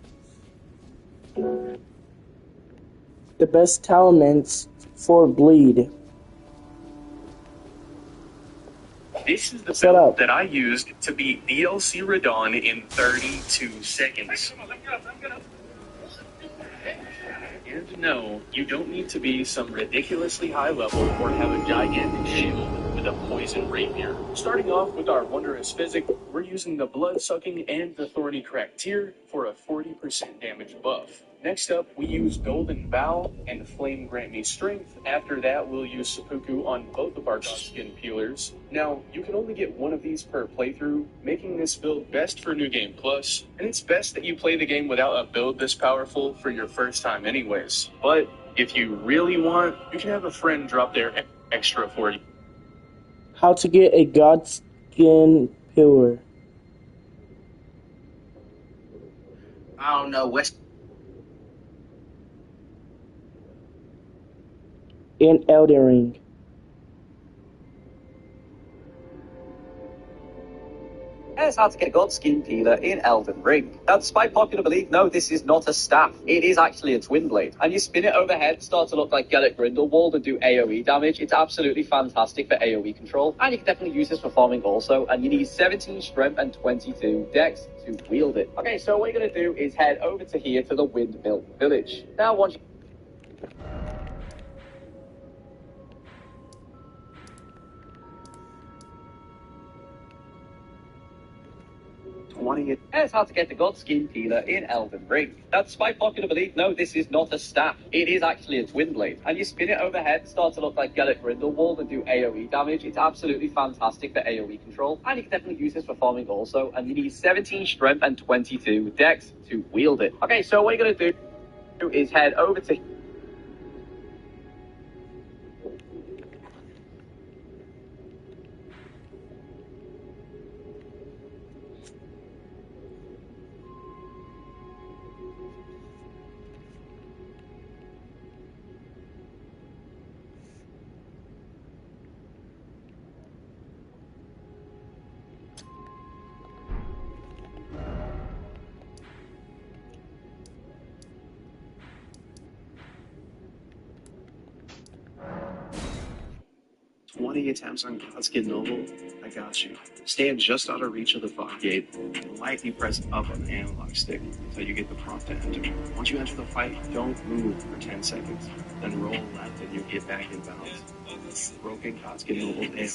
Speaker 1: best talismans for bleed.
Speaker 11: This is the build that I used to beat DLC Radon in 32 seconds. And no, you don't need to be some ridiculously high level or have a gigantic shield with a poison rapier. Starting off with our wondrous physic, we're using the blood-sucking and the thorny crack tier for a 40% damage buff. Next up, we use Golden Bow and Flame Grant Me Strength. After that, we'll use Seppuku on both of our skin peelers. Now, you can only get one of these per playthrough, making this build best for New Game Plus, and it's best that you play the game without a build this powerful for your first time anyways. But if you really want, you can have a friend drop their extra for you.
Speaker 1: How to get a God skin peeler.
Speaker 15: I don't know, West.
Speaker 1: In Elden Ring.
Speaker 16: Here's how to get a God skin peeler in Elden Ring. Now, despite popular belief, no, this is not a staff. It is actually a twin blade. And you spin it overhead, start to look like Geralt Grindelwald and do AoE damage. It's absolutely fantastic for AoE control. And you can definitely use this for farming also. And you need 17 strength and 22 dex to wield it. Okay, so what you're going to do is head over to here to the Windmill Village. Now, once you... Here's how to get a good skin peeler in Elden Ring. Now, despite popular belief, no, this is not a staff. It is actually a twin blade. And you spin it overhead, start to look like Gellert Grindelwald and do AoE damage. It's absolutely fantastic for AoE control. And you can definitely use this for farming also. And you need 17 strength and 22 dex to wield it. Okay, so what you're going to do is head over to...
Speaker 8: Attempts on Godskin Noble, I got you. Stand just out of reach of the fog gate and lightly press up on the analog stick until you get the prompt to enter. Once you enter the fight, don't move for 10 seconds. Then roll left and you get back in bounds. Broken Godskin Noble AI.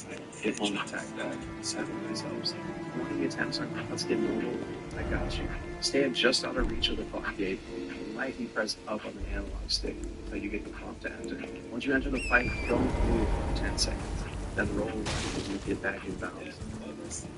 Speaker 8: It won't attack back. 7 results. 20 attempts on Godskin Noble, I got you. Stand just out of reach of the fog gate and lightly press up on the analog stick until you get the prompt to enter. Once you enter the fight, don't move for 10 seconds. Then roll left and you get back in bounds.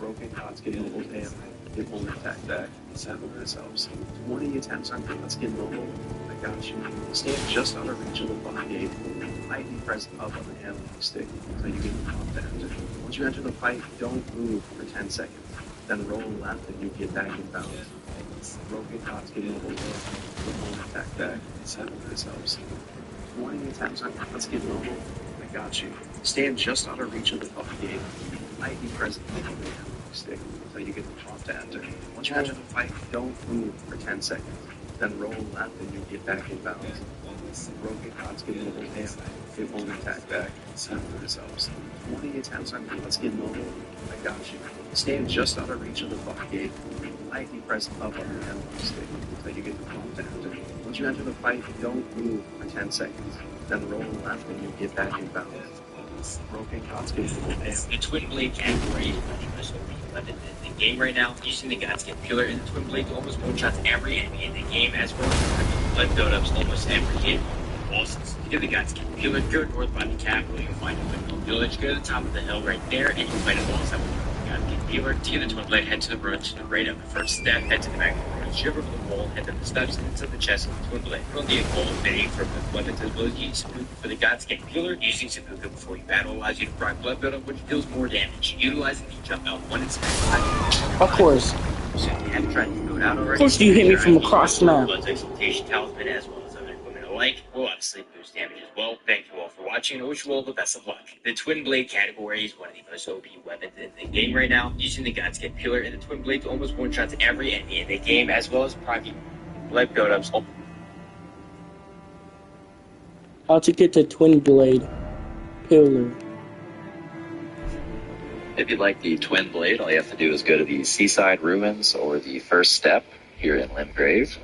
Speaker 8: Broken Godskin Noble AI. It won't attack back. 7 results. 20 attempts on Godskin Noble, I got you. Stand just out of reach of the fog gate and lightly press up on the analog stick until you get the prompt to enter. Once you enter the fight, don't move for 10 seconds. Then roll left and you get back in bounds. Broken Godskin Noble AI. It won't attack back. 7 results. 20 attempts on Godskin Noble, I got you. Stand just out of reach of the fog gate. Lightly press the analog stick until you get the prompt to enter. Once you enter the fight, don't move for 10 seconds. Then roll left and you get back in bounds. Broken Godskin Noble AI. It won't attack back. 7 results. 20 attempts on Godskin Noble, I got you. Stand just out of reach of the fog gate. Lightly press up on the analog stick until you get the prompt to enter. Once you enter the fight, don't move for 10 seconds. Then roll left and you get back in bounds. Broken Godskin Noble AI.
Speaker 17: The Twin Blade category is nothing but so weapon in the game right now. Using the Godskin Pillar and the Twin Blade to almost one-shots every enemy in the game, as well as blood build-ups almost every hit. Bosses. Get the Godskin Pillar, go north by the capital, you'll find a Windmill Village, go to the top of the hill right there, and you'll find a boss that will Godskin Pillar. To get the Twin Blade, head to the ruins to the right of the first step, head to the back of the ruins, shiver over the wall, head up the steps, and into the chest of the Twin Blade. Roll the gold fitting for weapons as well as use Seppuku for the Godskin Pillar. Using Seppuku before you battle allows you to proc blood buildup, which deals more damage. Utilizing the jump out when it's
Speaker 1: Of course.
Speaker 17: So you haven't tried to go down already.
Speaker 1: Of course you hit me from across the map.
Speaker 17: Blood's Exaltation Talisman as well as other equipment alike will obviously boost damage as well. Thank you all for watching and I wish you all the best of luck. The Twin Blade category is one of the most OP weapons in the game right now. Using the Godskin Pillar and the Twin Blade to almost one-shots every enemy in the game, as well as proccing blood buildups.
Speaker 1: How to get the Twin Blade Pillar.
Speaker 18: If you'd like the Twin Blade, all you have to do is go to the Seaside Ruins or the First Step here in Limgrave.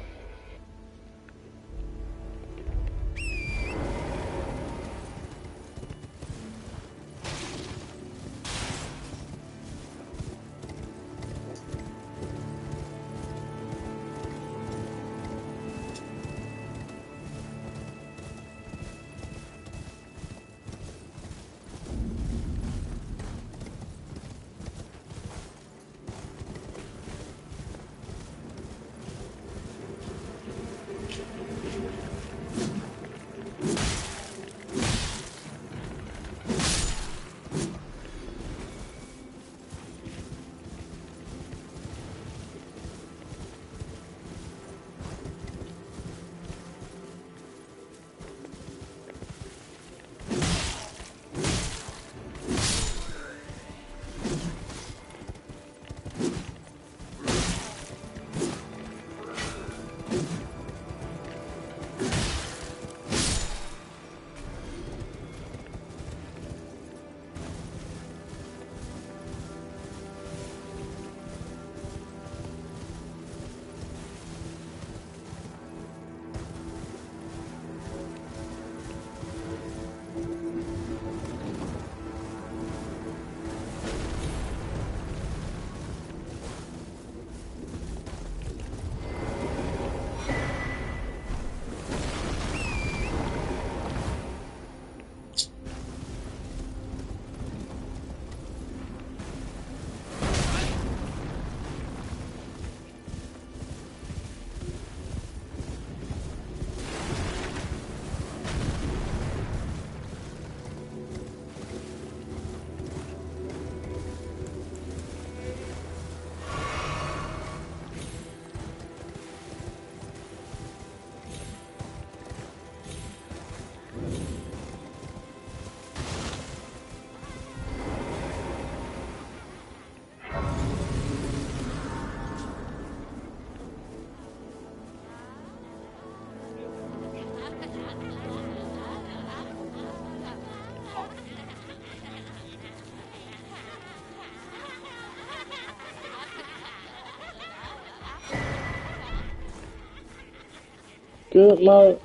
Speaker 1: Good mode.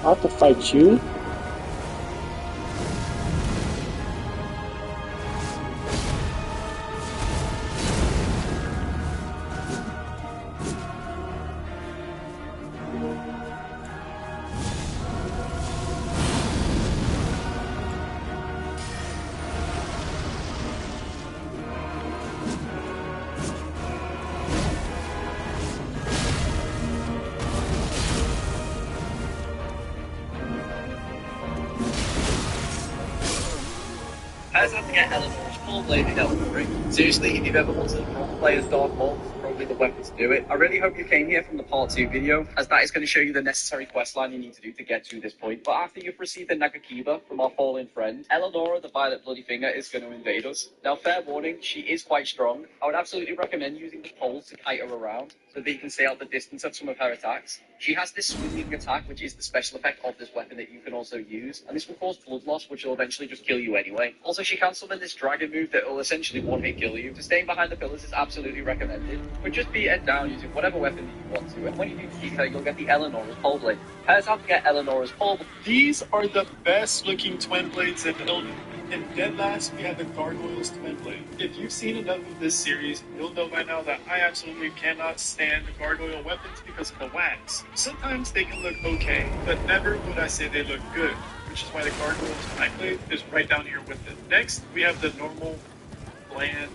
Speaker 1: I have to fight you?
Speaker 16: How's that to get Eleanor's full blade in Elden Ring? Seriously, if you've ever wanted to play as Dark Maul, it's probably the weapon to do it. I really hope you came here from the part 2 video, as that is going to show you the necessary quest line you need to do to get to this point. But after you've received the Nagakiba from our fallen friend, Eleanor, the Violet Bloody Finger, is going to invade us. Now, fair warning, she is quite strong. I would absolutely recommend using the poles to kite her around, so that you can stay out the distance of some of her attacks. She has this swinging attack, which is the special effect of this weapon that you can also use, and this will cause blood loss, which will eventually just kill you anyway. Also, she can summon this dragon move that will essentially one-hit kill you, so staying behind the pillars is absolutely recommended. But just beat head down using whatever weapon that you want to, and when you do defeat her, you'll get the Eleanor's pole blade. Here's how to get Eleanor's pole blade.
Speaker 10: These are the best looking twin blades in Elden. And dead last, we have the Gargoyle's Twin Blade. If you've seen enough of this series, you'll know by now that I absolutely cannot stand the Gargoyle weapons because of the wax. Sometimes they can look okay, but never would I say they look good, which is why the Gargoyle's Twin Blade is right down here with it. Next, we have the normal, bland,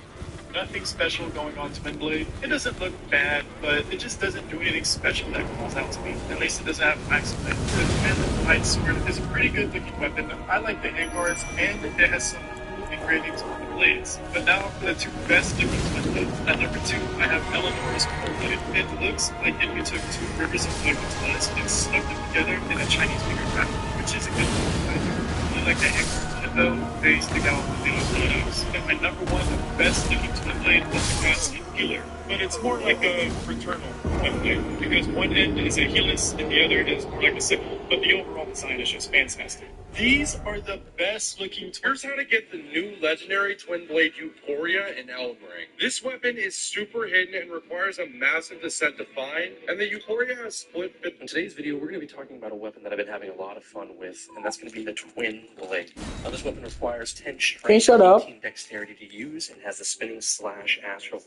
Speaker 10: nothing special going on Twin Blade. It doesn't look bad, but it just doesn't do anything special that calls out to me. At least it doesn't have wax on it. The Twin Light Sword is a pretty good looking weapon. I like the handguards, and it has some cool engravings on the blades. But now for the two best looking Twin Blades. At number 2, I have Eleanor's Pole Blade. It looks like if you took 2 rivers of Logan's Bloods and stuck them together in a Chinese finger trap, which is a good one. I like the handguards. Though they stick out with little photos. And my number 1, the best looking Twin Blade was the Godskin Healer. But it's more like a fraternal Twin Blade, because one end is a helix and the other is more like a sickle. But the overall design is just fantastic. These are the best looking. Here's how to get the new legendary Twin Blade Euphoria in Elden Ring. This weapon is super hidden and requires a massive descent to find, and the Euphoria has split bit.
Speaker 8: In today's video, we're going to be talking about a weapon that I've been having a lot of fun with, and that's going to be the Twin Blade. Now, this weapon requires 10 strength and 18 dexterity to use, and has the spinning slash astral.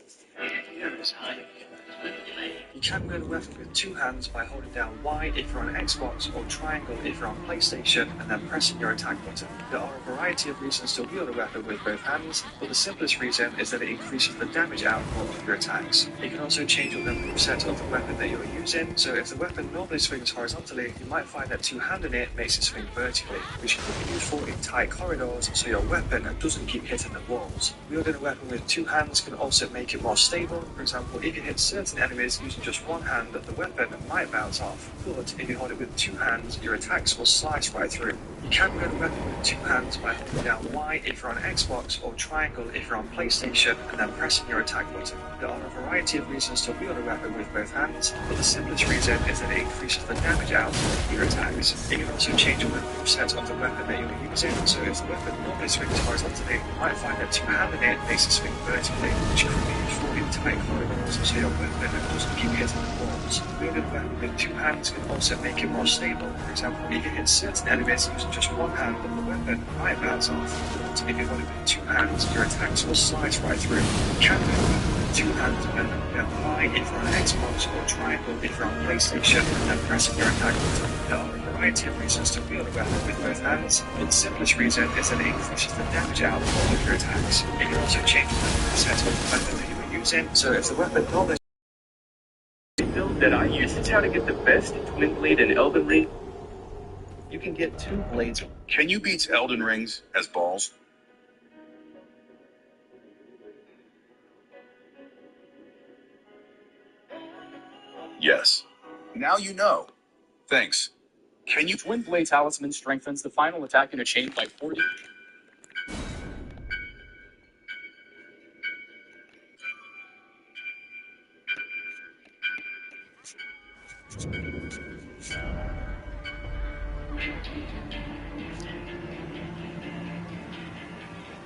Speaker 8: You can wield a weapon with 2 hands by holding down Y if you're on Xbox, or triangle if you're on PlayStation, and then pressing your attack button. There are a variety of reasons to wield a weapon with both hands, but the simplest reason is that it increases the damage output of your attacks. You can also change up the moveset of the weapon that you're using, so if the weapon normally swings horizontally, you might find that 2-handing it makes it swing vertically, which could be useful in tight corridors so your weapon doesn't keep hitting the walls. Wielding a weapon with 2 hands can also make it more stable. For example, if you hit certain enemies using just 1 hand, the weapon might bounce off, but if you hold it with 2 hands, your attacks will slice right through. You can wield a weapon with 2 hands by holding down Y if you're on Xbox, or triangle if you're on PlayStation, and then pressing your attack button. There are a variety of reasons to wield a weapon with both hands, but the simplest reason is that it increases the damage output of your attacks. You can also change up the moveset of the weapon that you're using, so if the weapon normally swings horizontally, you might find that 2-handing it makes it swing vertically, which could be useful in tight corridors so your weapon doesn't keep hitting the walls. Wielding a weapon with 2 hands can also make it more stable. For example, if you hit certain enemies using just 1 hand, the weapon might bounce off, but if you hold it with 2 hands, your attacks will slice right through. You can wield a weapon with 2 hands by holding down Y if you're on Xbox, or triangle if you're on PlayStation, and then pressing your attack button. There are a variety of reasons to wield a weapon with both hands, but the simplest reason is that it increases the damage output of your attacks. You can also change the moveset of the weapon that you are using, so if the weapon normally
Speaker 19: build that I use to try to get the best Twin Blade in Elden Ring.
Speaker 11: you can get 2 blades.
Speaker 19: Can you beat Elden Rings as balls? Yes. Now you know. Thanks. Can you...
Speaker 20: Twin Blade Talisman strengthens the final attack in a chain by 40.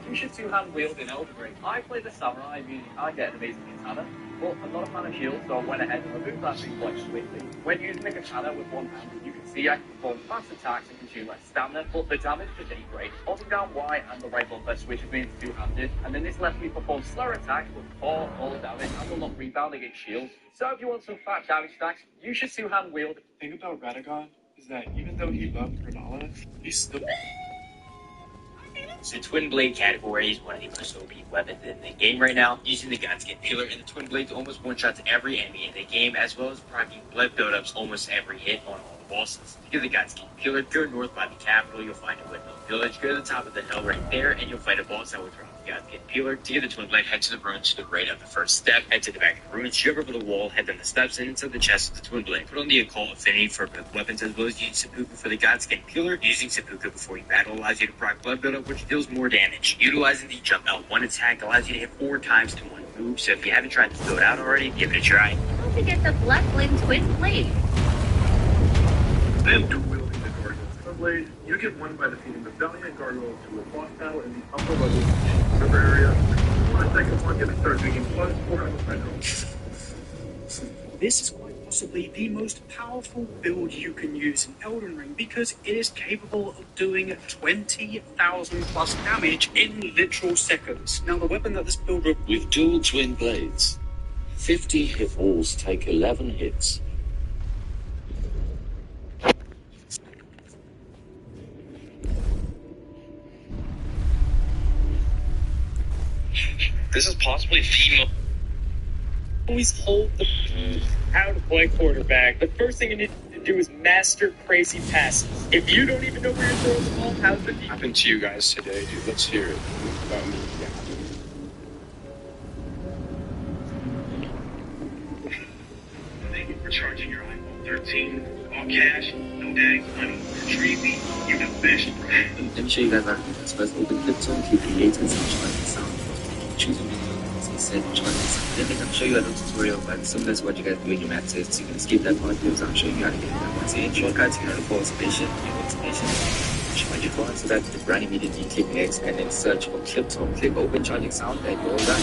Speaker 16: You should two-hand wield in Elden Ring. I play the samurai, meaning I get an amazing katana, but I'm not a fan of shield, so I went ahead and removed that thing quite swiftly. When using the katana with one hand, you can see I can perform fast attacks and consume less stamina, but the damage just ain't great. Holding down Y and the right bumper switches me into two-handed, and then this lets me perform slower attacks with 4 full damage and will not rebound against shields. So if you want some fat damage stacks, you should two-hand wield.
Speaker 10: The thing about Radagon is that even though he loved Renala, he's still...
Speaker 17: So Twin Blade category is one of the most OP weapons in the game right now. Using the Godskin Pillar and the Twin Blades almost one-shots every enemy in the game, as well as proccing blood buildups almost every hit on all the bosses. To get the Godskin Pillar, go north by the capital, you'll find a windmill village. Go to the top of the hill right there, and you'll fight a boss that will drop the Godskin Pillar. To get the Twin Blade, head to the ruins to the right of the first step, head to the back of the ruins, jump over the wall, head down the steps, and into the chest of the Twin Blade. Put on the occult affinity for both weapons, as well as using Seppuku for the Godskin Pillar. Using Seppuku before you battle allows you to proc blood buildup, which deals more damage. Utilizing the jump L1 attack allows you to hit 4 times in one move, so if you haven't tried this build out already, give it a try.
Speaker 5: Don't forget the Bloodwind Twin Blade.
Speaker 13: I am dual-wielding the Gargoyle Twin Blade. You get one by defeating the Valiant Gargoyle to a boss battle in the upper level server area. On the second one, get start making plus 400 metals.
Speaker 10: This is quite possibly the most powerful build you can use in Elden Ring because it is capable of doing 20,000 plus damage in literal seconds. Now the weapon that this build
Speaker 21: with dual twin blades, 50 hit balls take 11 hits.
Speaker 12: This is possibly female.
Speaker 10: always hold the out of play quarterback. The first thing you need to do is master crazy passes. If you don't even know where you're throwing the ball, how's the defense?
Speaker 13: Happened to you guys today, dude. Let's hear it.
Speaker 6: Thank you for charging your iPhone 13. All cash, no daddy's money. Retrieve me, you the best.
Speaker 17: Let me show you guys how to do this. First, open Clipton, keep creating some choice sound. Choose a video, as I said, choice. Then I'm going to show you a little tutorial, but similar to what you guys do in your math tests. You can skip that part because I'm showing you how to get that one. So in shortcuts, you know, the force station, change your phone so that the brand immediately click X and then search for Clipton. Click open charging sound and go done.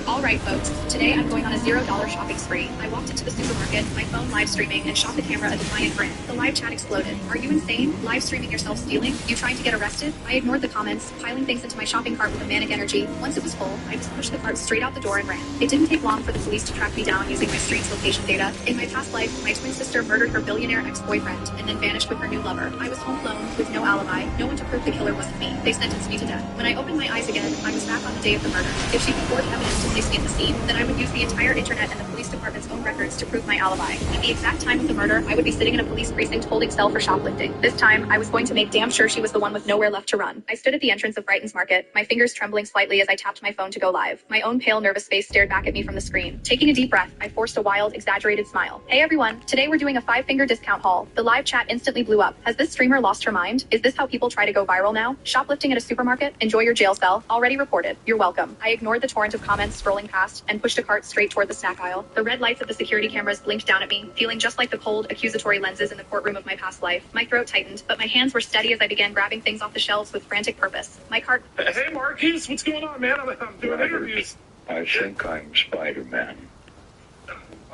Speaker 5: Alright folks, today I'm going on a $0 shopping spree. I walked into the supermarket, my phone live streaming, and shot the camera a defiant grin. The live chat exploded. Are you insane? Live streaming yourself stealing? You trying to get arrested? I ignored the comments, piling things into my shopping cart with a manic energy. Once it was full, I just pushed the cart straight out the door and ran. It didn't take long for the police to track me down using my street's location data. In my past life, my twin sister murdered her billionaire ex-boyfriend and then vanished with her new lover. I was home alone with no alibi, no one to prove the killer wasn't me. They sentenced me to death. When I opened my eyes again, I was back on the day of the murder. If she could forge evidence to place me at the scene, then I would use the entire internet and the police department's own records to prove my alibi. At the exact time of the murder, I would be sitting in a police precinct holding cell for shoplifting. This time, I was going to make damn sure she was the one with nowhere left to run. I stood at the entrance of Brighton's Market, my fingers trembling slightly as I tapped my phone to go live. My own pale, nervous face stared back at me from the screen. Taking a deep breath, I forced a wild, exaggerated smile. Hey everyone, today we're doing a 5-finger discount haul. The live chat instantly blew up. Has this streamer lost her mind? Is this how people try to go viral now? Shoplifting at a supermarket? Enjoy your jail cell. Already reported. You're welcome. I ignored the torrent of comments scrolling past and pushed a cart straight toward the snack aisle. The red lights of the security cameras blinked down at me, feeling just like the cold, accusatory lenses in the courtroom of my past life. My throat tightened, but my hands were steady as I began grabbing things off the shelves with frantic purpose. My cart...
Speaker 13: Hey, Marcus, what's going on, man? I'm doing interviews.
Speaker 21: I think I'm Spider-Man.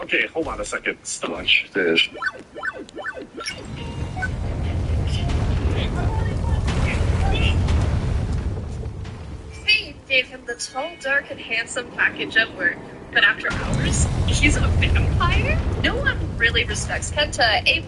Speaker 13: Okay, hold on a second. Stop.
Speaker 21: Watch this.
Speaker 22: Fate gave him the tall, dark, and handsome package at work. But after hours, he's a vampire? No one really respects Kenta.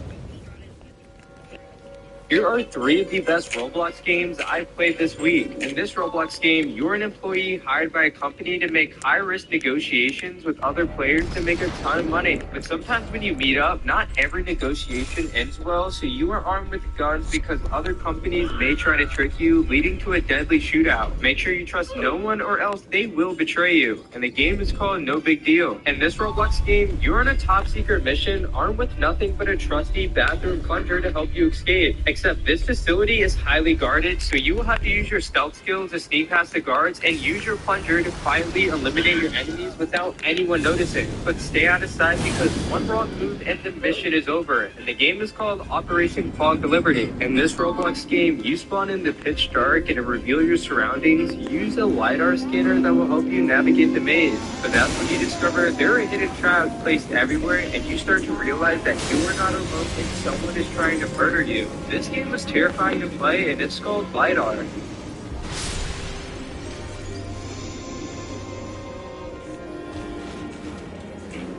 Speaker 3: Here are 3 of the best Roblox games I've played this week. In this Roblox game, you're an employee hired by a company to make high-risk negotiations with other players to make a ton of money. But sometimes when you meet up, not every negotiation ends well, so you are armed with guns because other companies may try to trick you, leading to a deadly shootout. Make sure you trust no one or else they will betray you. And the game is called No Big Deal. In this Roblox game, you're on a top-secret mission armed with nothing but a trusty bathroom plunger to help you escape. Except this facility is highly guarded, so you will have to use your stealth skills to sneak past the guards and use your plunger to quietly eliminate your enemies without anyone noticing. But stay out of sight because one wrong move and the mission is over. And the game is called Operation Fog the Liberty. In this Roblox game, you spawn in the pitch dark and to reveal your surroundings, use a LiDAR scanner that will help you navigate the maze. But that's when you discover there are hidden traps placed everywhere and you start to realize that you are not alone and someone is trying to murder you. This game was terrifying to play and it's called LiDAR.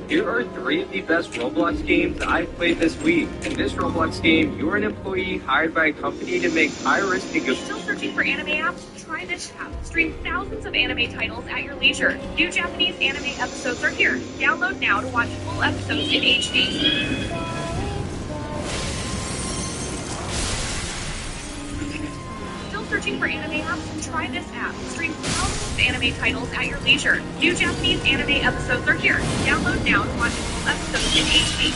Speaker 3: Here are 3 of the best Roblox games I've played this week. In this Roblox game, you're an employee hired by a company to make high-risk negotiations.
Speaker 22: Still searching for anime apps? Try this app. Stream thousands of anime titles at your leisure. New Japanese anime episodes are here. Download now to watch full episodes in HD. Searching for anime apps? Try this app. Stream thousands of anime titles at your leisure. New Japanese anime episodes are here. Download now to watch full episodes in HD.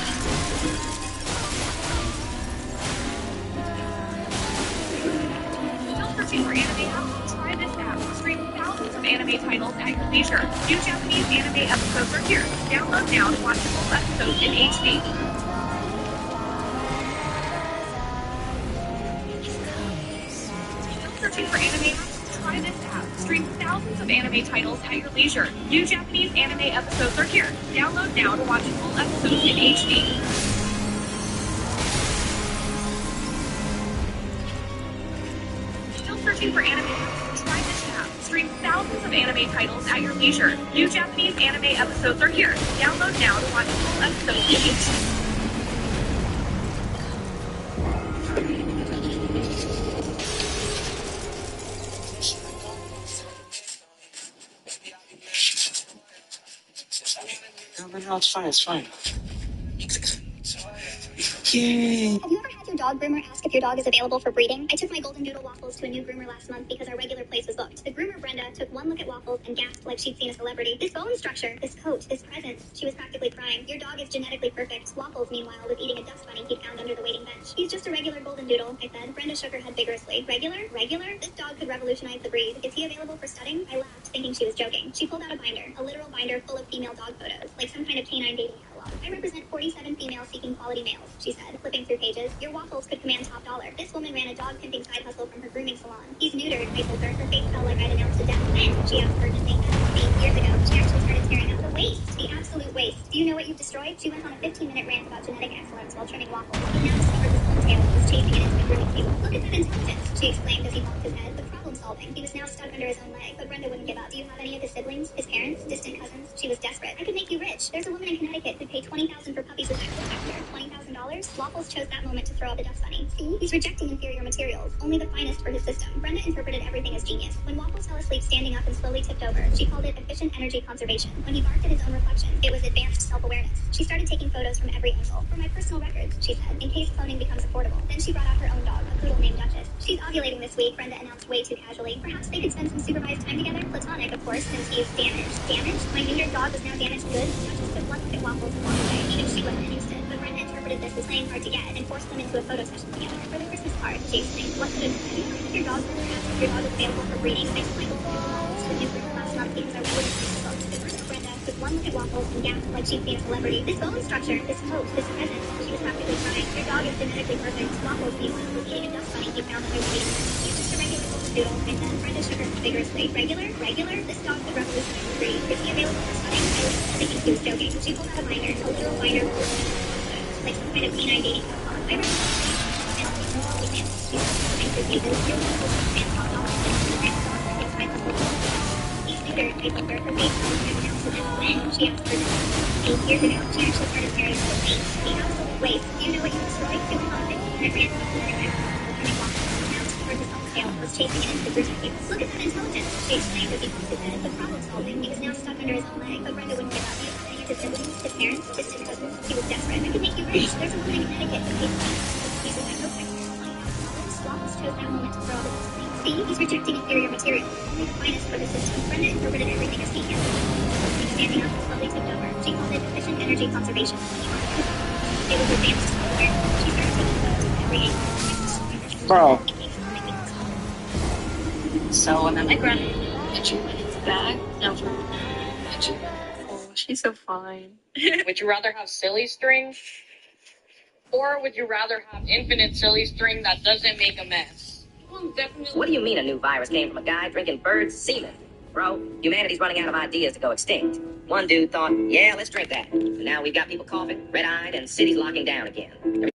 Speaker 22: Still searching for anime apps? Try this app. Stream thousands of anime titles at your leisure. New Japanese anime episodes are here. Download now to watch full episodes in HD. Searching for anime apps? Try this app. Stream thousands of anime titles at your leisure. New Japanese anime episodes are here. Download now to watch full episodes in HD. Still searching for anime apps? Try this app. Stream thousands of anime titles at your leisure. New Japanese anime episodes are here. Download now to watch full episodes in HD.
Speaker 4: No, it's fine, it's fine. Yay!
Speaker 5: Have you ever had your dog groomer ask if your dog is available for breeding? I took my golden doodle Waffles to a new groomer last month because our regular place was booked. The groomer, Brenda, took one look at Waffles and gasped like she'd seen a celebrity. This bone structure, this coat, this presence. She was practically crying. Your dog is genetically perfect. Waffles, meanwhile, was eating a dust bunny he'd found under the waiting bench. He's just a regular golden doodle, I said. Brenda shook her head vigorously. Regular? Regular? This dog could revolutionize the breed. Is he available for studying? I laughed, thinking she was joking. She pulled out a binder, a literal binder full of female dog photos, like some kind of canine dating catalog. I represent 47 females seeking quality males, she said, flipping through pages. Your Waffles could command top dollar. This woman ran a dog pimping side hustle from her grooming salon. He's neutered, I told her. Her face felt like I'd announced a death. When? She asked urgently. 8 years ago, she actually started tearing up the waste. The absolute waste. Do you know what you've destroyed? She went on a 15-minute rant about genetic excellence while trimming Waffles. He now discovered his own tail and was chasing it into the grooming field. Look at that intelligence, she exclaimed as he honked his head. The problem solving. He was now stuck under his own leg, but Brenda wouldn't give up. Do you have any of his siblings? His parents? Distant cousins? She was desperate. I could make you rich. There's a woman in Connecticut who'd pay $20,000 for puppies with X detector. $20,000? Waffles chose that moment to throw up a dust bunny. See? He's rejecting inferior materials. Only the finest for his system. Brenda interpreted everything as genius. When Waffles fell asleep standing up and slowly tipped over, she called it efficient energy conservation. When he barked at his own reflection, it was advanced self-awareness. She started taking photos from every angle. For my personal records, she said, in case cloning becomes affordable. Then she brought out her own dog, a poodle named Duchess. She's ovulating this week, Brenda announced way too casually. Perhaps they could spend some supervised time together? Platonic, of course, since he's damaged. Damaged? My neutered dog was now damaged good? Duchess took one look at Waffles and walked away. She wasn't interested. But Brenda interpreted this as playing hard to get and forced them into a photo session together. For the Christmas card, she explained, what could have said? If your dog was asked if your dog is available for breeding, I took my golden doodle Waffles to the new groomer last month because our regular place was booked. The groomer, Brenda, took one look at Waffles and gasped like she'd seen a celebrity. This bone structure, this coat, this presence. She was practically crying. Your dog is genetically perfect. Waffles, meanwhile, was eating a dust bunny he found under the waiting bench. He's just a regular golden doodle, I said. Brenda shook her head vigorously. Regular? Regular? This dog could revolutionize the breed. Is he available for studying? I laughed, thinking she was joking. She pulled out a binder, a literal binder full of female dog photos, like some kind of canine dating catalog. I read He's neutered, I told her. Her face felt like I'd announced a death. When? She asked urgently. 8 years ago, she actually started tearing up the waste. The absolute waste. Do you know what you destroyed? She went on a 15-minute rant about genetic excellence. tail and was chasing it into the group of people. Look at that intelligence. He explained that he wanted the problem solving. He was now stuck under his own leg, but Brenda wouldn't give up. He was cutting into siblings, his parents, distant cousins. He was desperate. I can make you rich. There's a woman in Connecticut who hates me. He's a Swapples chose that moment to throw all the things. See, he's rejecting inferior material. Only the finest for the system. Brenda interpreted everything as he had. Standing up, slowly tipped over. She called it efficient energy conservation. It was advanced software. She started taking photos of every angle.
Speaker 1: Bro.
Speaker 5: So, and then I grabbed
Speaker 2: Did you put it back? No. Did you?
Speaker 22: Oh, she's so fine. Would you rather have silly string? Or would you rather have infinite silly string that doesn't make a mess? Well, definitely.
Speaker 9: What do you mean a new virus came from a guy drinking birds' semen? Bro, humanity's running out of ideas to go extinct. One dude thought, yeah, let's drink that. And now we've got people coughing, red-eyed, and cities locking down again.